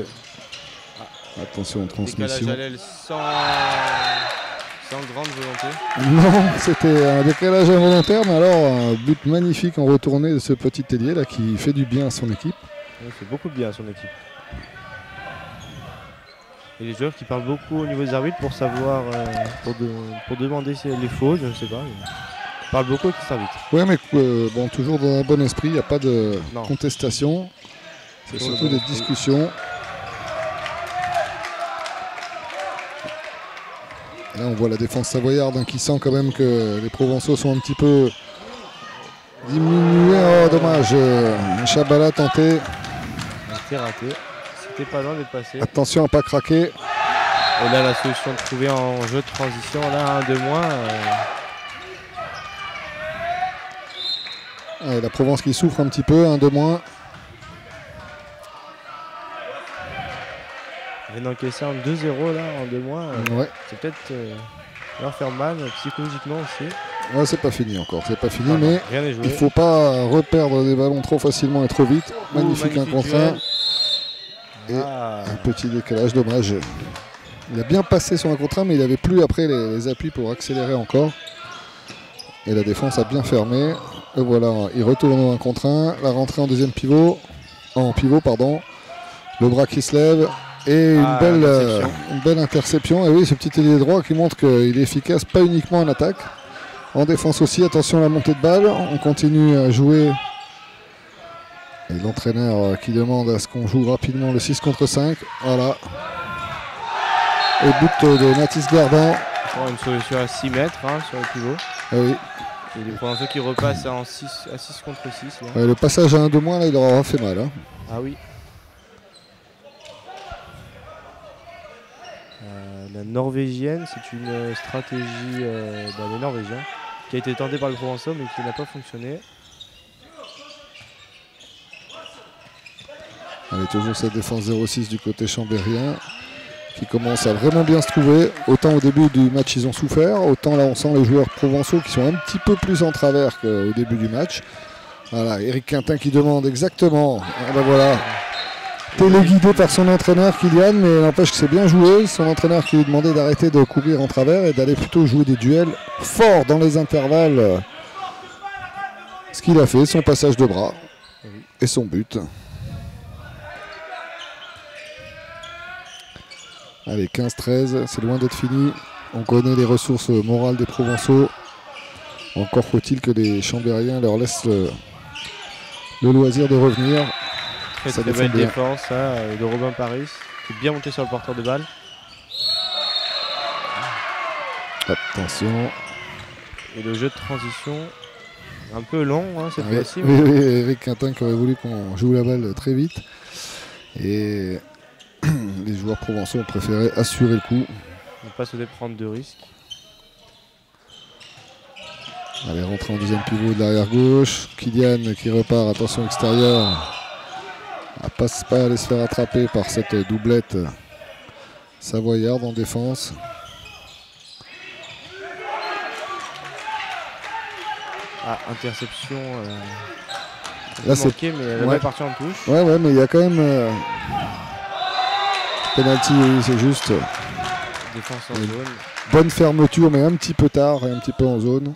Attention, transmission. Décalage à l'aile sans grande volonté. Non, c'était un décalage involontaire, mais alors un but magnifique en retournée de ce petit ailier là qui fait du bien à son équipe. Il fait beaucoup de bien à son équipe. Et les joueurs qui parlent beaucoup au niveau des arbitres pour savoir, pour demander si les fautes, je ne sais pas. Ils parlent beaucoup avec les arbitres. Ouais, mais bon, toujours dans un bon esprit, il n'y a pas de contestation. C'est surtout des discussions. Là, on voit la défense savoyarde hein, qui sent quand même que les Provençaux sont un petit peu diminués. Oh, dommage. Chabala tenté. C'était raté. C'était pas loin d'être passé. Attention à ne pas craquer. Et là, la solution trouvée en jeu de transition, là, 1 de moins. Allez, la Provence qui souffre un petit peu, 1 de moins. Il vient d'encaisser un 2-0 là, en 2 mois. Ouais. C'est peut-être leur faire mal psychologiquement aussi. Ouais, c'est pas fini encore, c'est pas fini, mais rien n'est joué. Il faut pas reperdre des ballons trop facilement et trop vite. Magnifique 1 contre 1. Et un petit décalage, dommage. Il a bien passé son 1 contre 1, mais il n'avait plus après les appuis pour accélérer encore. Et la défense a bien fermé. Et voilà, il retourne au 1 contre 1. La rentrée en deuxième pivot. En pivot, pardon. Le bras qui se lève. Et une belle interception. Et oui, ce petit ailier droit qui montre qu'il est efficace, pas uniquement en attaque. En défense aussi, attention à la montée de balle. On continue à jouer. Et l'entraîneur qui demande à ce qu'on joue rapidement le 6 contre 5. Voilà. Et but de Mathis Gardin. Une solution à 6 mètres hein, sur le pivot. Ah oui. Et les Provençaux qui repassent à 6 contre 6. Là. Le passage à 1 de moins, là, il leur aura fait mal. Hein. Ah oui. La norvégienne, c'est une stratégie des Norvégiens qui a été tentée par le Provençaux mais qui n'a pas fonctionné. Allez, toujours cette défense 0-6 du côté chambérien qui commence à vraiment bien se trouver. Autant au début du match ils ont souffert, autant là on sent les joueurs provençaux qui sont un petit peu plus en travers qu'au début du match. Voilà, Eric Quintin qui demande exactement. Ah ben voilà. Téléguidé par son entraîneur Kylian, mais n'empêche que c'est bien joué. Son entraîneur qui lui demandait d'arrêter de courir en travers et d'aller plutôt jouer des duels forts dans les intervalles. Ce qu'il a fait, son passage de bras et son but. Allez, 15-13, c'est loin d'être fini. On connaît les ressources morales des Provençaux. Encore faut-il que les Chambériens leur laissent le loisir de revenir. Très belle défense de Robin Paris, qui est bien monté sur le porteur de balle. Attention. Et le jeu de transition, un peu long hein, cette fois-ci. Oui, oui, Eric Quintin qui aurait voulu qu'on joue la balle très vite. Et les joueurs provençaux ont préféré assurer le coup. On ne pas souhaiter prendre de risques. Allez, rentrée en deuxième pivot de l'arrière gauche. Kylian qui repart, attention extérieure. Elle passe pas à aller se faire attraper par cette doublette savoyarde en défense. Ah, interception. Là, c'est manqué, mais elle est partie en touche. Ouais, mais il y a quand même penalty, oui, c'est juste. Défense en zone. Bonne fermeture, mais un petit peu tard et un petit peu en zone.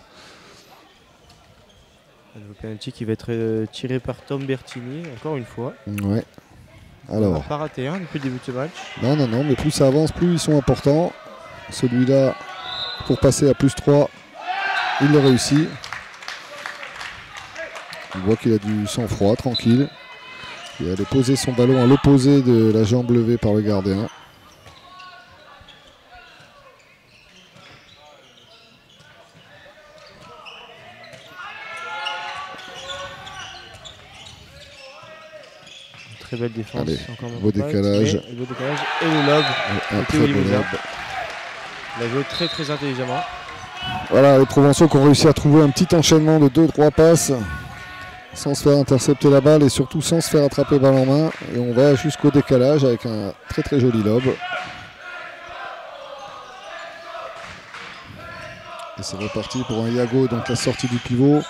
Un nouveau penalty qui va être tiré par Tom Bertini, encore une fois. Ouais. On Alors. n'a pas raté un depuis le début de ce match. Non, mais plus ça avance, plus ils sont importants. Celui-là, pour passer à +3, il le réussit. On voit qu'il a du sang-froid, tranquille. Il allait poser son ballon à l'opposé de la jambe levée par le gardien. Très belle défense. Allez, encore beau décalage. Le beau décalage et le lob. Un très beau lob. Il a joué très très intelligemment. Voilà, les Provençaux qui ont réussi à trouver un petit enchaînement de 2-3 passes sans se faire intercepter la balle et surtout sans se faire attraper balle en main. Et on va jusqu'au décalage avec un très très joli lob. Et c'est reparti pour un Yago, donc la sortie du pivot.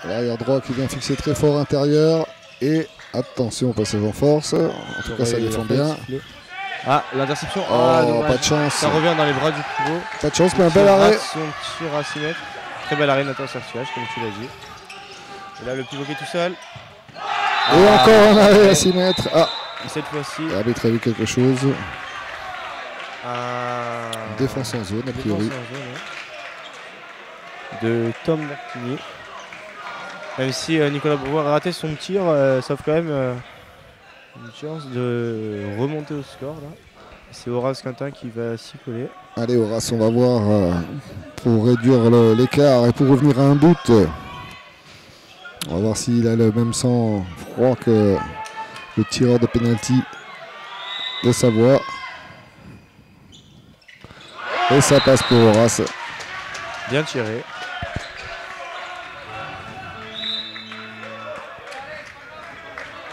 L'arrière droit qui vient fixer très fort intérieur. Et attention, passage en force. En tout cas, ça défend bien. Ah, l'interception. Oh, pas de chance. Ça revient dans les bras du pivot. Pas de chance, mais un bel arrêt. Son tir à 6 mètres. Très bel arrêt, Nathan Sertuage, comme tu l'as dit. Et là, le pivot qui est tout seul. Et encore un arrêt à 6 mètres. Ah. Et cette fois-ci. L'arbitre a vu quelque chose. Défense en zone, a priori. Défense en zone, ouais. De Tom Bertini. Même si Nicolas Beauvoir a raté son tir, ça offre quand même une chance de remonter au score. C'est Horace Quintin qui va s'y coller. Allez Horace, on va voir pour réduire l'écart et pour revenir à un but. On va voir s'il a le même sang-froid que le tireur de pénalty de Savoie. Et ça passe pour Horace. Bien tiré.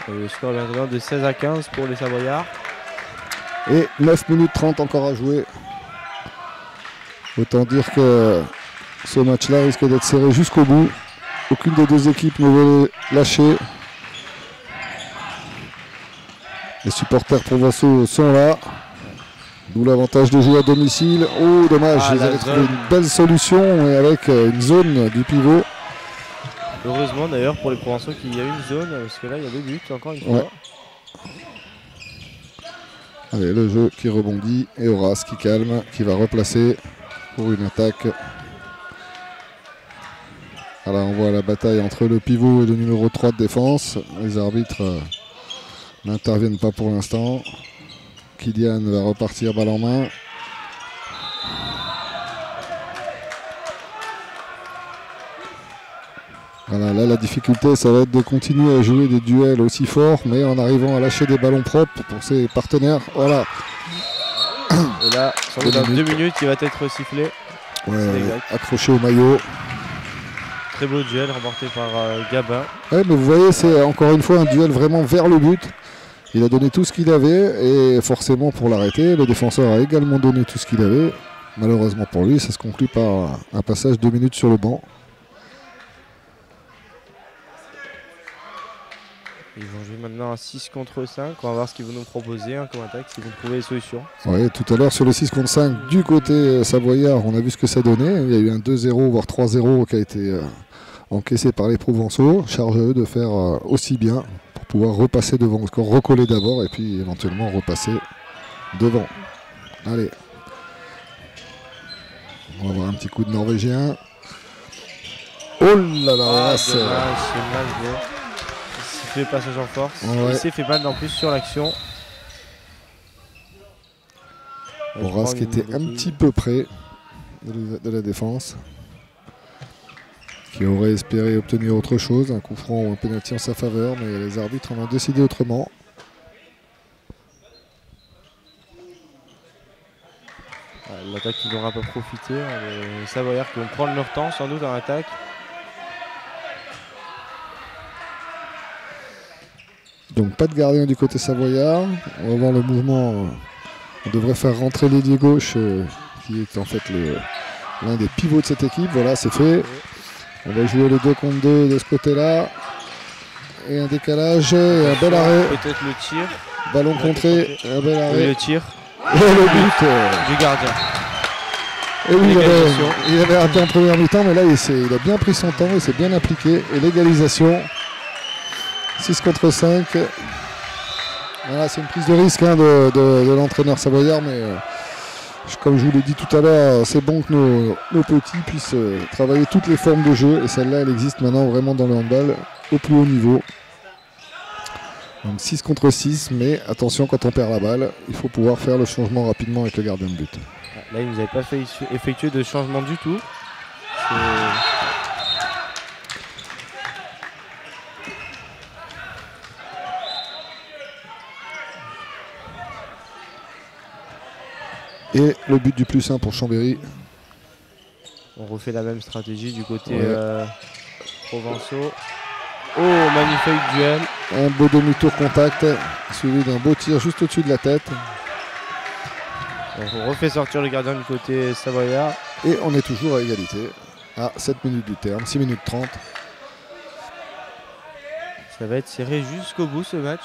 Et le score maintenant de 16-15 pour les Savoyards. Et 9 minutes 30 encore à jouer. Autant dire que ce match-là risque d'être serré jusqu'au bout. Aucune des deux équipes ne veut lâcher. Les supporters provençaux sont là. D'où l'avantage de jouer à domicile. Oh dommage, ils avaient trouvé une belle solution et avec une zone du pivot. Heureusement d'ailleurs pour les Provençaux qu'il y a une zone, parce que là il y a 2 buts encore une fois. Allez, le jeu qui rebondit et Horace qui calme, qui va replacer pour une attaque. Alors on voit la bataille entre le pivot et le numéro 3 de défense. Les arbitres n'interviennent pas pour l'instant. Kylian va repartir balle en main. Voilà, là la difficulté ça va être de continuer à jouer des duels aussi forts mais en arrivant à lâcher des ballons propres pour ses partenaires. Voilà. Et là, sans doute dans 2 minutes, il va être sifflé. Ouais, accroché au maillot. Très beau duel remporté par Gabin. Ouais, mais vous voyez, c'est encore une fois un duel vraiment vers le but. Il a donné tout ce qu'il avait et forcément pour l'arrêter, le défenseur a également donné tout ce qu'il avait. Malheureusement pour lui, ça se conclut par un passage 2 minutes sur le banc. Ils vont jouer maintenant à 6 contre 5. On va voir ce qu'ils vont nous proposer comme attaque, s'ils vont trouver des solutions. Oui, tout à l'heure sur le 6 contre 5 du côté savoyard, on a vu ce que ça donnait. Il y a eu un 2-0 voire 3-0 qui a été encaissé par les Provençaux. Charge à eux de faire aussi bien pour pouvoir repasser devant le score, recoller d'abord et puis éventuellement repasser devant. Allez. On va voir un petit coup de Norvégien. Oh là là, c'est mal joué. Il fait passage en force. Ouais. Il s'est fait mal en plus sur l'action. Horace qui était un petit peu près de la défense. qui aurait espéré obtenir autre chose, un coup franc ou un pénalty en sa faveur, mais les arbitres en ont décidé autrement. L'attaque qui n'aura pas profité. Les Savoyards qui vont prendre leur temps sans doute en attaque. Donc pas de gardien du côté savoyard. On va voir le mouvement. On devrait faire rentrer l'ailier gauche qui est en fait l'un des pivots de cette équipe. Voilà, c'est fait. On va jouer le 2 contre 2 de ce côté-là. Et un décalage et un bel arrêt. Peut-être le tir. Ballon contré, un bel arrêt. Et le tir. Et le but du gardien. Et oui, il avait raté en première mi-temps, mais là il a bien pris son temps, il s'est bien appliqué. Et l'égalisation, 6 contre 5. Voilà, c'est une prise de risque de l'entraîneur savoyard, mais comme je vous l'ai dit tout à l'heure, c'est bon que nos petits puissent travailler toutes les formes de jeu. Et celle-là, elle existe maintenant vraiment dans le handball au plus haut niveau. Donc 6 contre 6, mais attention, quand on perd la balle, il faut pouvoir faire le changement rapidement avec le gardien de but. Là, il nous avait pas fait effectuer de changement du tout. Et le but du plus 1 pour Chambéry. On refait la même stratégie du côté Provençaux. Oh, magnifique duel. Un beau demi-tour contact, suivi d'un beau tir juste au-dessus de la tête. Donc on refait sortir le gardien du côté savoyard. Et on est toujours à égalité à 7 minutes du terme, 6 minutes 30. Ça va être serré jusqu'au bout ce match.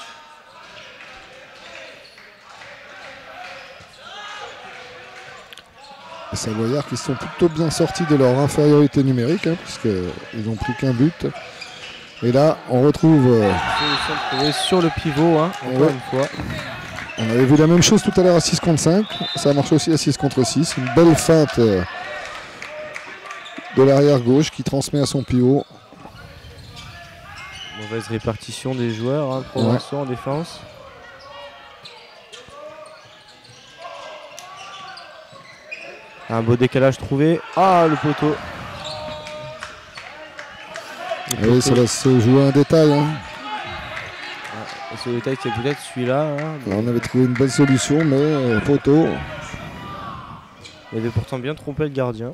Les Savoyards qui sont plutôt bien sortis de leur infériorité numérique, puisqu'ils n'ont pris qu'un but. Et là, on retrouve... Solution trouvée sur le pivot, encore une fois. On avait vu la même chose tout à l'heure à 6 contre 5. Ça marche aussi à 6 contre 6. Une belle feinte de l'arrière gauche qui transmet à son pivot. Mauvaise répartition des joueurs, Provençaux en défense. Un beau décalage trouvé. Ah, le poteau. Oui, ça va se jouer un détail. Et ce détail, c'est peut-être celui-là. Là, on avait trouvé une belle solution, mais poteau. Il avait pourtant bien trompé le gardien.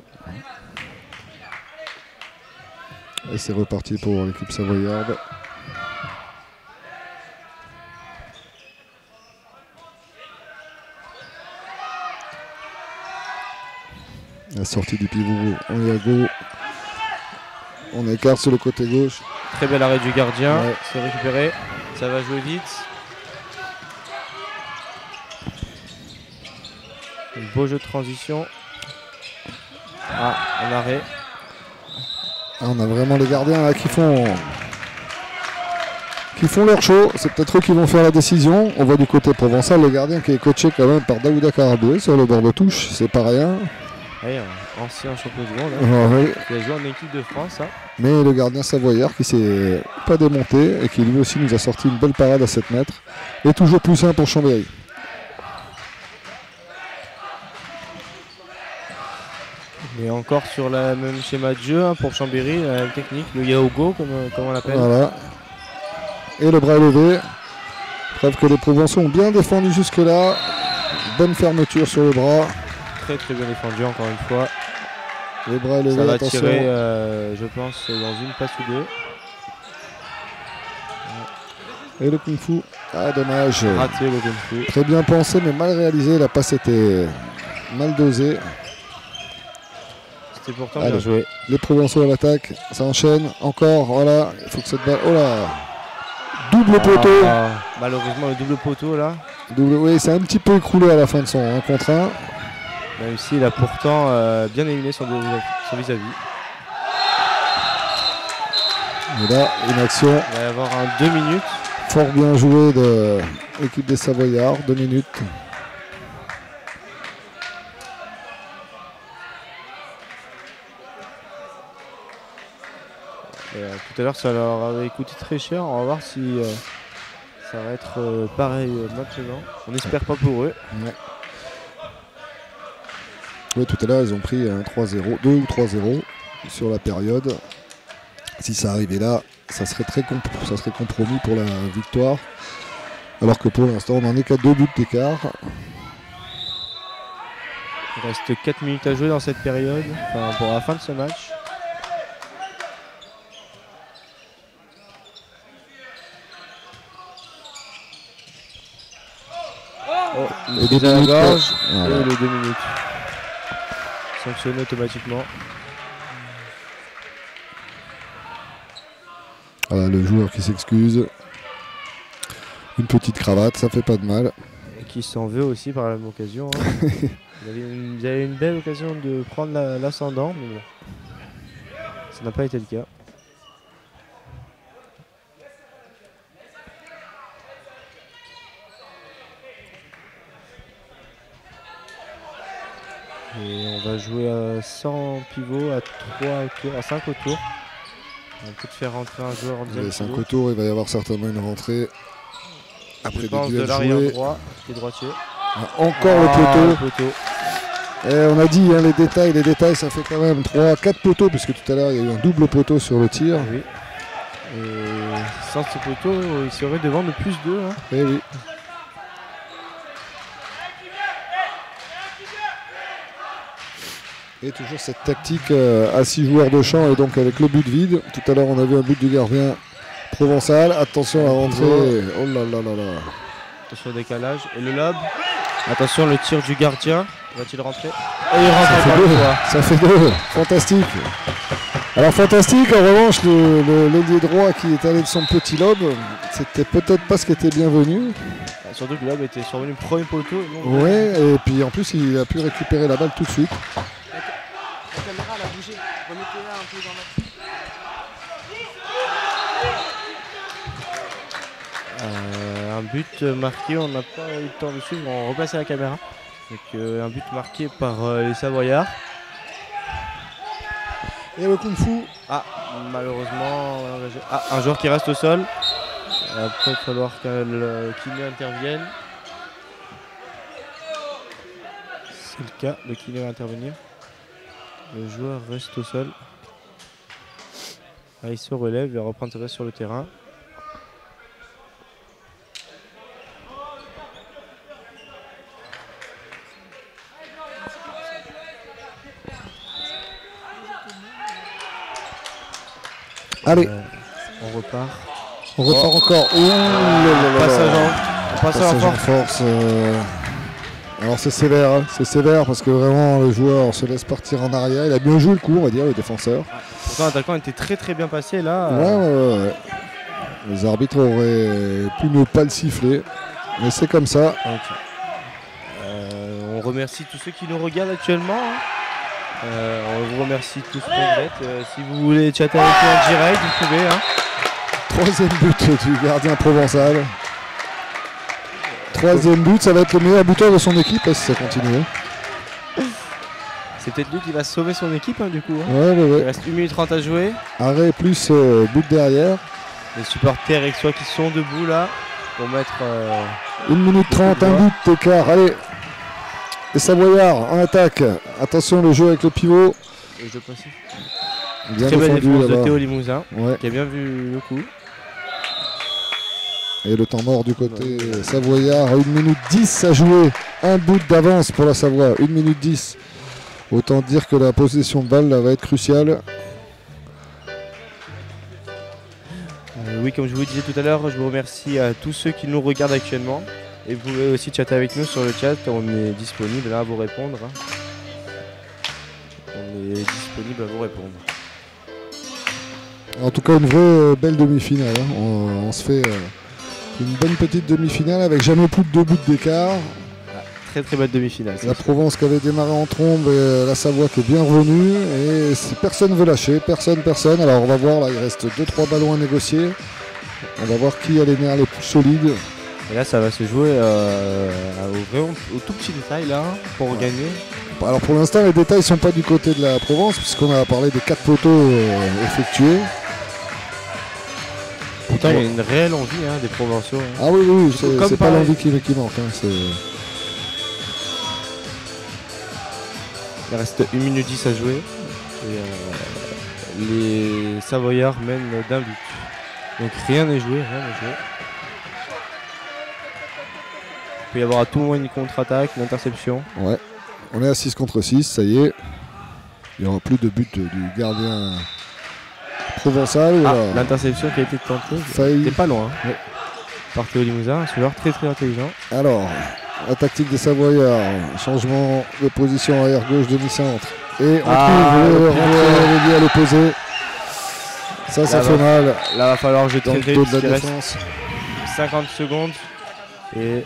Et c'est reparti pour l'équipe savoyarde. La sortie du pivot en Iago. On écarte sur le côté gauche. Très bel arrêt du gardien. C'est récupéré. Ça va jouer vite. Un beau jeu de transition. Ah, un arrêt. On a vraiment les gardiens là, qui font leur show. C'est peut-être eux qui vont faire la décision. On voit du côté provençal le gardien qui est coaché quand même par Daouda Karaboué sur le bord de touche. C'est pas rien. Oui, ancien champion du monde. Qui a joué en équipe de France. Mais le gardien savoyard qui s'est pas démonté et qui lui aussi nous a sorti une belle parade à 7 mètres. Et toujours plus 1 pour Chambéry. Et encore sur le même schéma de jeu pour Chambéry, la même technique, le Yaogo comme on l'appelle. Voilà. Et le bras levé. Preuve que les Provençaux ont bien défendu jusque-là. Bonne fermeture sur le bras. Très bien défendu encore une fois. Les bras levés, ça va attention. tirer, je pense, dans une passe ou deux. Et le kung-fu. Ah, dommage. Raté le kung-fu. Très bien pensé, mais mal réalisé. La passe était mal dosée. C'était pourtant bien joué. Les Provençaux à l'attaque. Ça enchaîne. Encore. Voilà. Il faut que cette balle. Oh là. Double poteau. Malheureusement, le double poteau là. Oui, c'est un petit peu écroulé à la fin de son 1 contre 1. Même s'il a pourtant bien éliminé son vis-à-vis. Et là, une action. Il va y avoir un 2 minutes. Fort bien joué de l'équipe des Savoyards. 2 minutes. Tout à l'heure, ça leur avait coûté très cher. On va voir si ça va être pareil maintenant. On n'espère pas pour eux. Ouais. Oui, tout à l'heure, ils ont pris un 3-0, 2 ou 3-0 sur la période. Si ça arrivait là, ça serait compromis pour la victoire. Alors que pour l'instant, on n'en est qu'à 2 buts d'écart. Il reste 4 minutes à jouer dans cette période, enfin, pour la fin de ce match. Oh, Et prise à la gorge voilà. et les 2 minutes. Sanctionné automatiquement. Voilà, le joueur qui s'excuse. Une petite cravate, ça fait pas de mal. Et qui s'en veut aussi par la même occasion. Hein. Vous avez une belle occasion de prendre l'ascendant, mais bon. Ça n'a pas été le cas. Et on va jouer à 100 pivots, à 3 autour, à 5 autour. On va peut-être faire rentrer un joueur en deuxième Les 5 pivot. autour, il va y avoir certainement une rentrée. Après Je des pense de duels l'arrière joués. droit, qui est droitier. Ah, encore le poteau. Et on a dit hein, les détails, ça fait quand même 3-4 poteaux, puisque tout à l'heure il y a eu un double poteau sur le tir. Oui. Et sans ce poteau, il serait devant de plus 2. Hein. Eh oui. Et toujours cette tactique à 6 joueurs de champ et donc avec le but vide. Tout à l'heure on a vu un but du gardien provençal. Attention à la rentrée. Oh là là là là. Attention au décalage. Et le lob. Attention le tir du gardien. Va-t-il rentrer? Et il rentre Ça fait encore une deux. fois. Ça fait 2. Fantastique. Alors fantastique, en revanche, l'ailier droit qui est allé de son petit lob, c'était peut-être pas ce qui était bienvenu. Surtout que le lob était survenu premier poteau. Non, Ouais, et puis en plus il a pu récupérer la balle tout de suite. La caméra elle a bougé. Remettez-la un peu dans la... Un but marqué, on n'a pas eu le temps de suivre, on replace la caméra. Donc un but marqué par les Savoyards. Et le Kung Fu. Ah, malheureusement, un joueur qui reste au sol. Il va peut-être falloir que Kiné intervienne. C'est le cas, le Kiné va intervenir. Le joueur reste au sol. Ah, il se relève, il va reprendre sa place sur le terrain. Allez, On repart. on repart encore. Ouh là là là Passage là. en Passage en force. Alors c'est sévère parce que vraiment le joueur se laisse partir en arrière. Il a bien joué le coup, on va dire, le défenseur. Pourtant, l'attaquant était très bien passé là. Ouais. Les arbitres auraient pu ne pas le siffler, mais c'est comme ça. Donc, on remercie tous ceux qui nous regardent actuellement. Hein. On vous remercie tous pour d'être. Si vous voulez chatter avec nous en direct, vous pouvez. Hein. Troisième but du gardien provençal. Troisième but, ça va être le meilleur buteur de son équipe si ça continue. C'est peut-être lui qui va sauver son équipe hein, du coup. Hein. Ouais. Il reste 1 minute 30 à jouer. Arrêt plus but derrière. Les supporters aixois qui sont debout là pour mettre. 1 minute 30, un but d'écart. Allez. Les Savoyards en attaque. Attention le jeu avec le pivot. Et je passe. Bien Très belle défendu défense de là-bas. Théo Limousin Ouais. qui a bien vu le coup. Et le temps mort du côté savoyard. 1 minute 10 à jouer. Un but d'avance pour la Savoie. 1 minute 10. Autant dire que la possession de balle là, va être cruciale. Oui, comme je vous disais tout à l'heure, je vous remercie à tous ceux qui nous regardent actuellement. Et vous pouvez aussi chatter avec nous sur le chat, on est disponible là à vous répondre. On est disponible à vous répondre. En tout cas, une vraie belle demi-finale. Hein. On se fait une bonne petite demi-finale avec jamais plus de 2 buts d'écart. Très belle demi-finale. La Provence qui avait démarré en trombe et la Savoie qui est bien revenue. Et personne ne veut lâcher, personne. Alors on va voir, là il reste 2-3 ballons à négocier. On va voir qui a les nerfs les plus solides. Et là, ça va se jouer au tout petit détail là pour gagner. Alors pour l'instant, les détails ne sont pas du côté de la Provence puisqu'on a parlé des 4 poteaux effectués. Pourtant, il y a une réelle envie hein, des Provençaux. Hein. Ah oui, Comme c'est pas pareil. l'envie qui manque. Hein, Il reste 1 minute 10 à jouer. Et les Savoyards mènent d'un but. Donc rien n'est joué, rien n'est joué. Il peut y avoir à tout moment une contre-attaque, une interception. Ouais. On est à 6 contre 6, ça y est. Il n'y aura plus de but du gardien provençal. Ah, l'interception qui a été tentée, c'était pas loin. Ouais. Par Théo Limousin, ce joueur très intelligent. Alors, la tactique des Savoyards, changement de position arrière gauche demi-centre. Et on trouve le rentré à l'opposé. Ça fait mal. Là, va falloir jeter dans le dos de la défense. 50 secondes. Et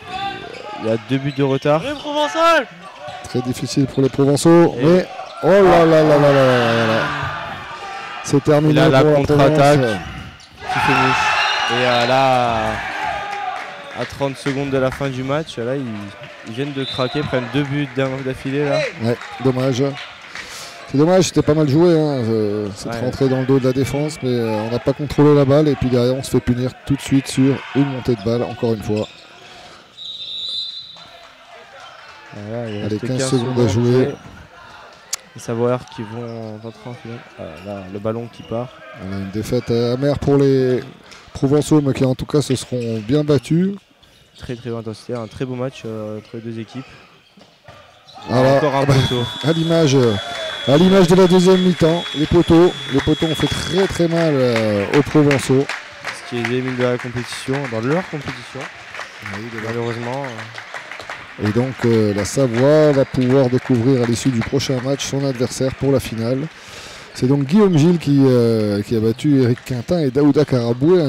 il y a 2 buts de retard. Les Provençal. Très difficile pour les Provençaux. Et mais oh là là là là là là. C'est terminé. Et là, la pour contre-attaque Provence. qui fait mouche. Et là, à 30 secondes de la fin du match, là, ils viennent de craquer, prennent 2 buts d'affilée. Là. Ouais, dommage. C'est dommage, c'était pas mal joué. Hein. C'est rentré dans le dos de la défense, mais on n'a pas contrôlé la balle. Et puis derrière, on se fait punir tout de suite sur une montée de balle, encore une fois. Voilà, il allez, reste 15 secondes à jouer. Les Savoyards qui vont rentrer en finale. Là, le ballon qui part. Voilà, une défaite amère pour les Provençaux, mais qui en tout cas se seront bien battus. Très bonne intensité, un très beau match entre les deux équipes. Voilà. Encore un poteau. À l'image de la deuxième mi-temps, les poteaux ont fait très mal aux Provençaux. Ce qui les élimine de la compétition, dans leur compétition. Oui, malheureusement. Et donc la Savoie va pouvoir découvrir à l'issue du prochain match son adversaire pour la finale. C'est donc Guillaume Gilles qui a battu Eric Quintin et Daouda Karaboué.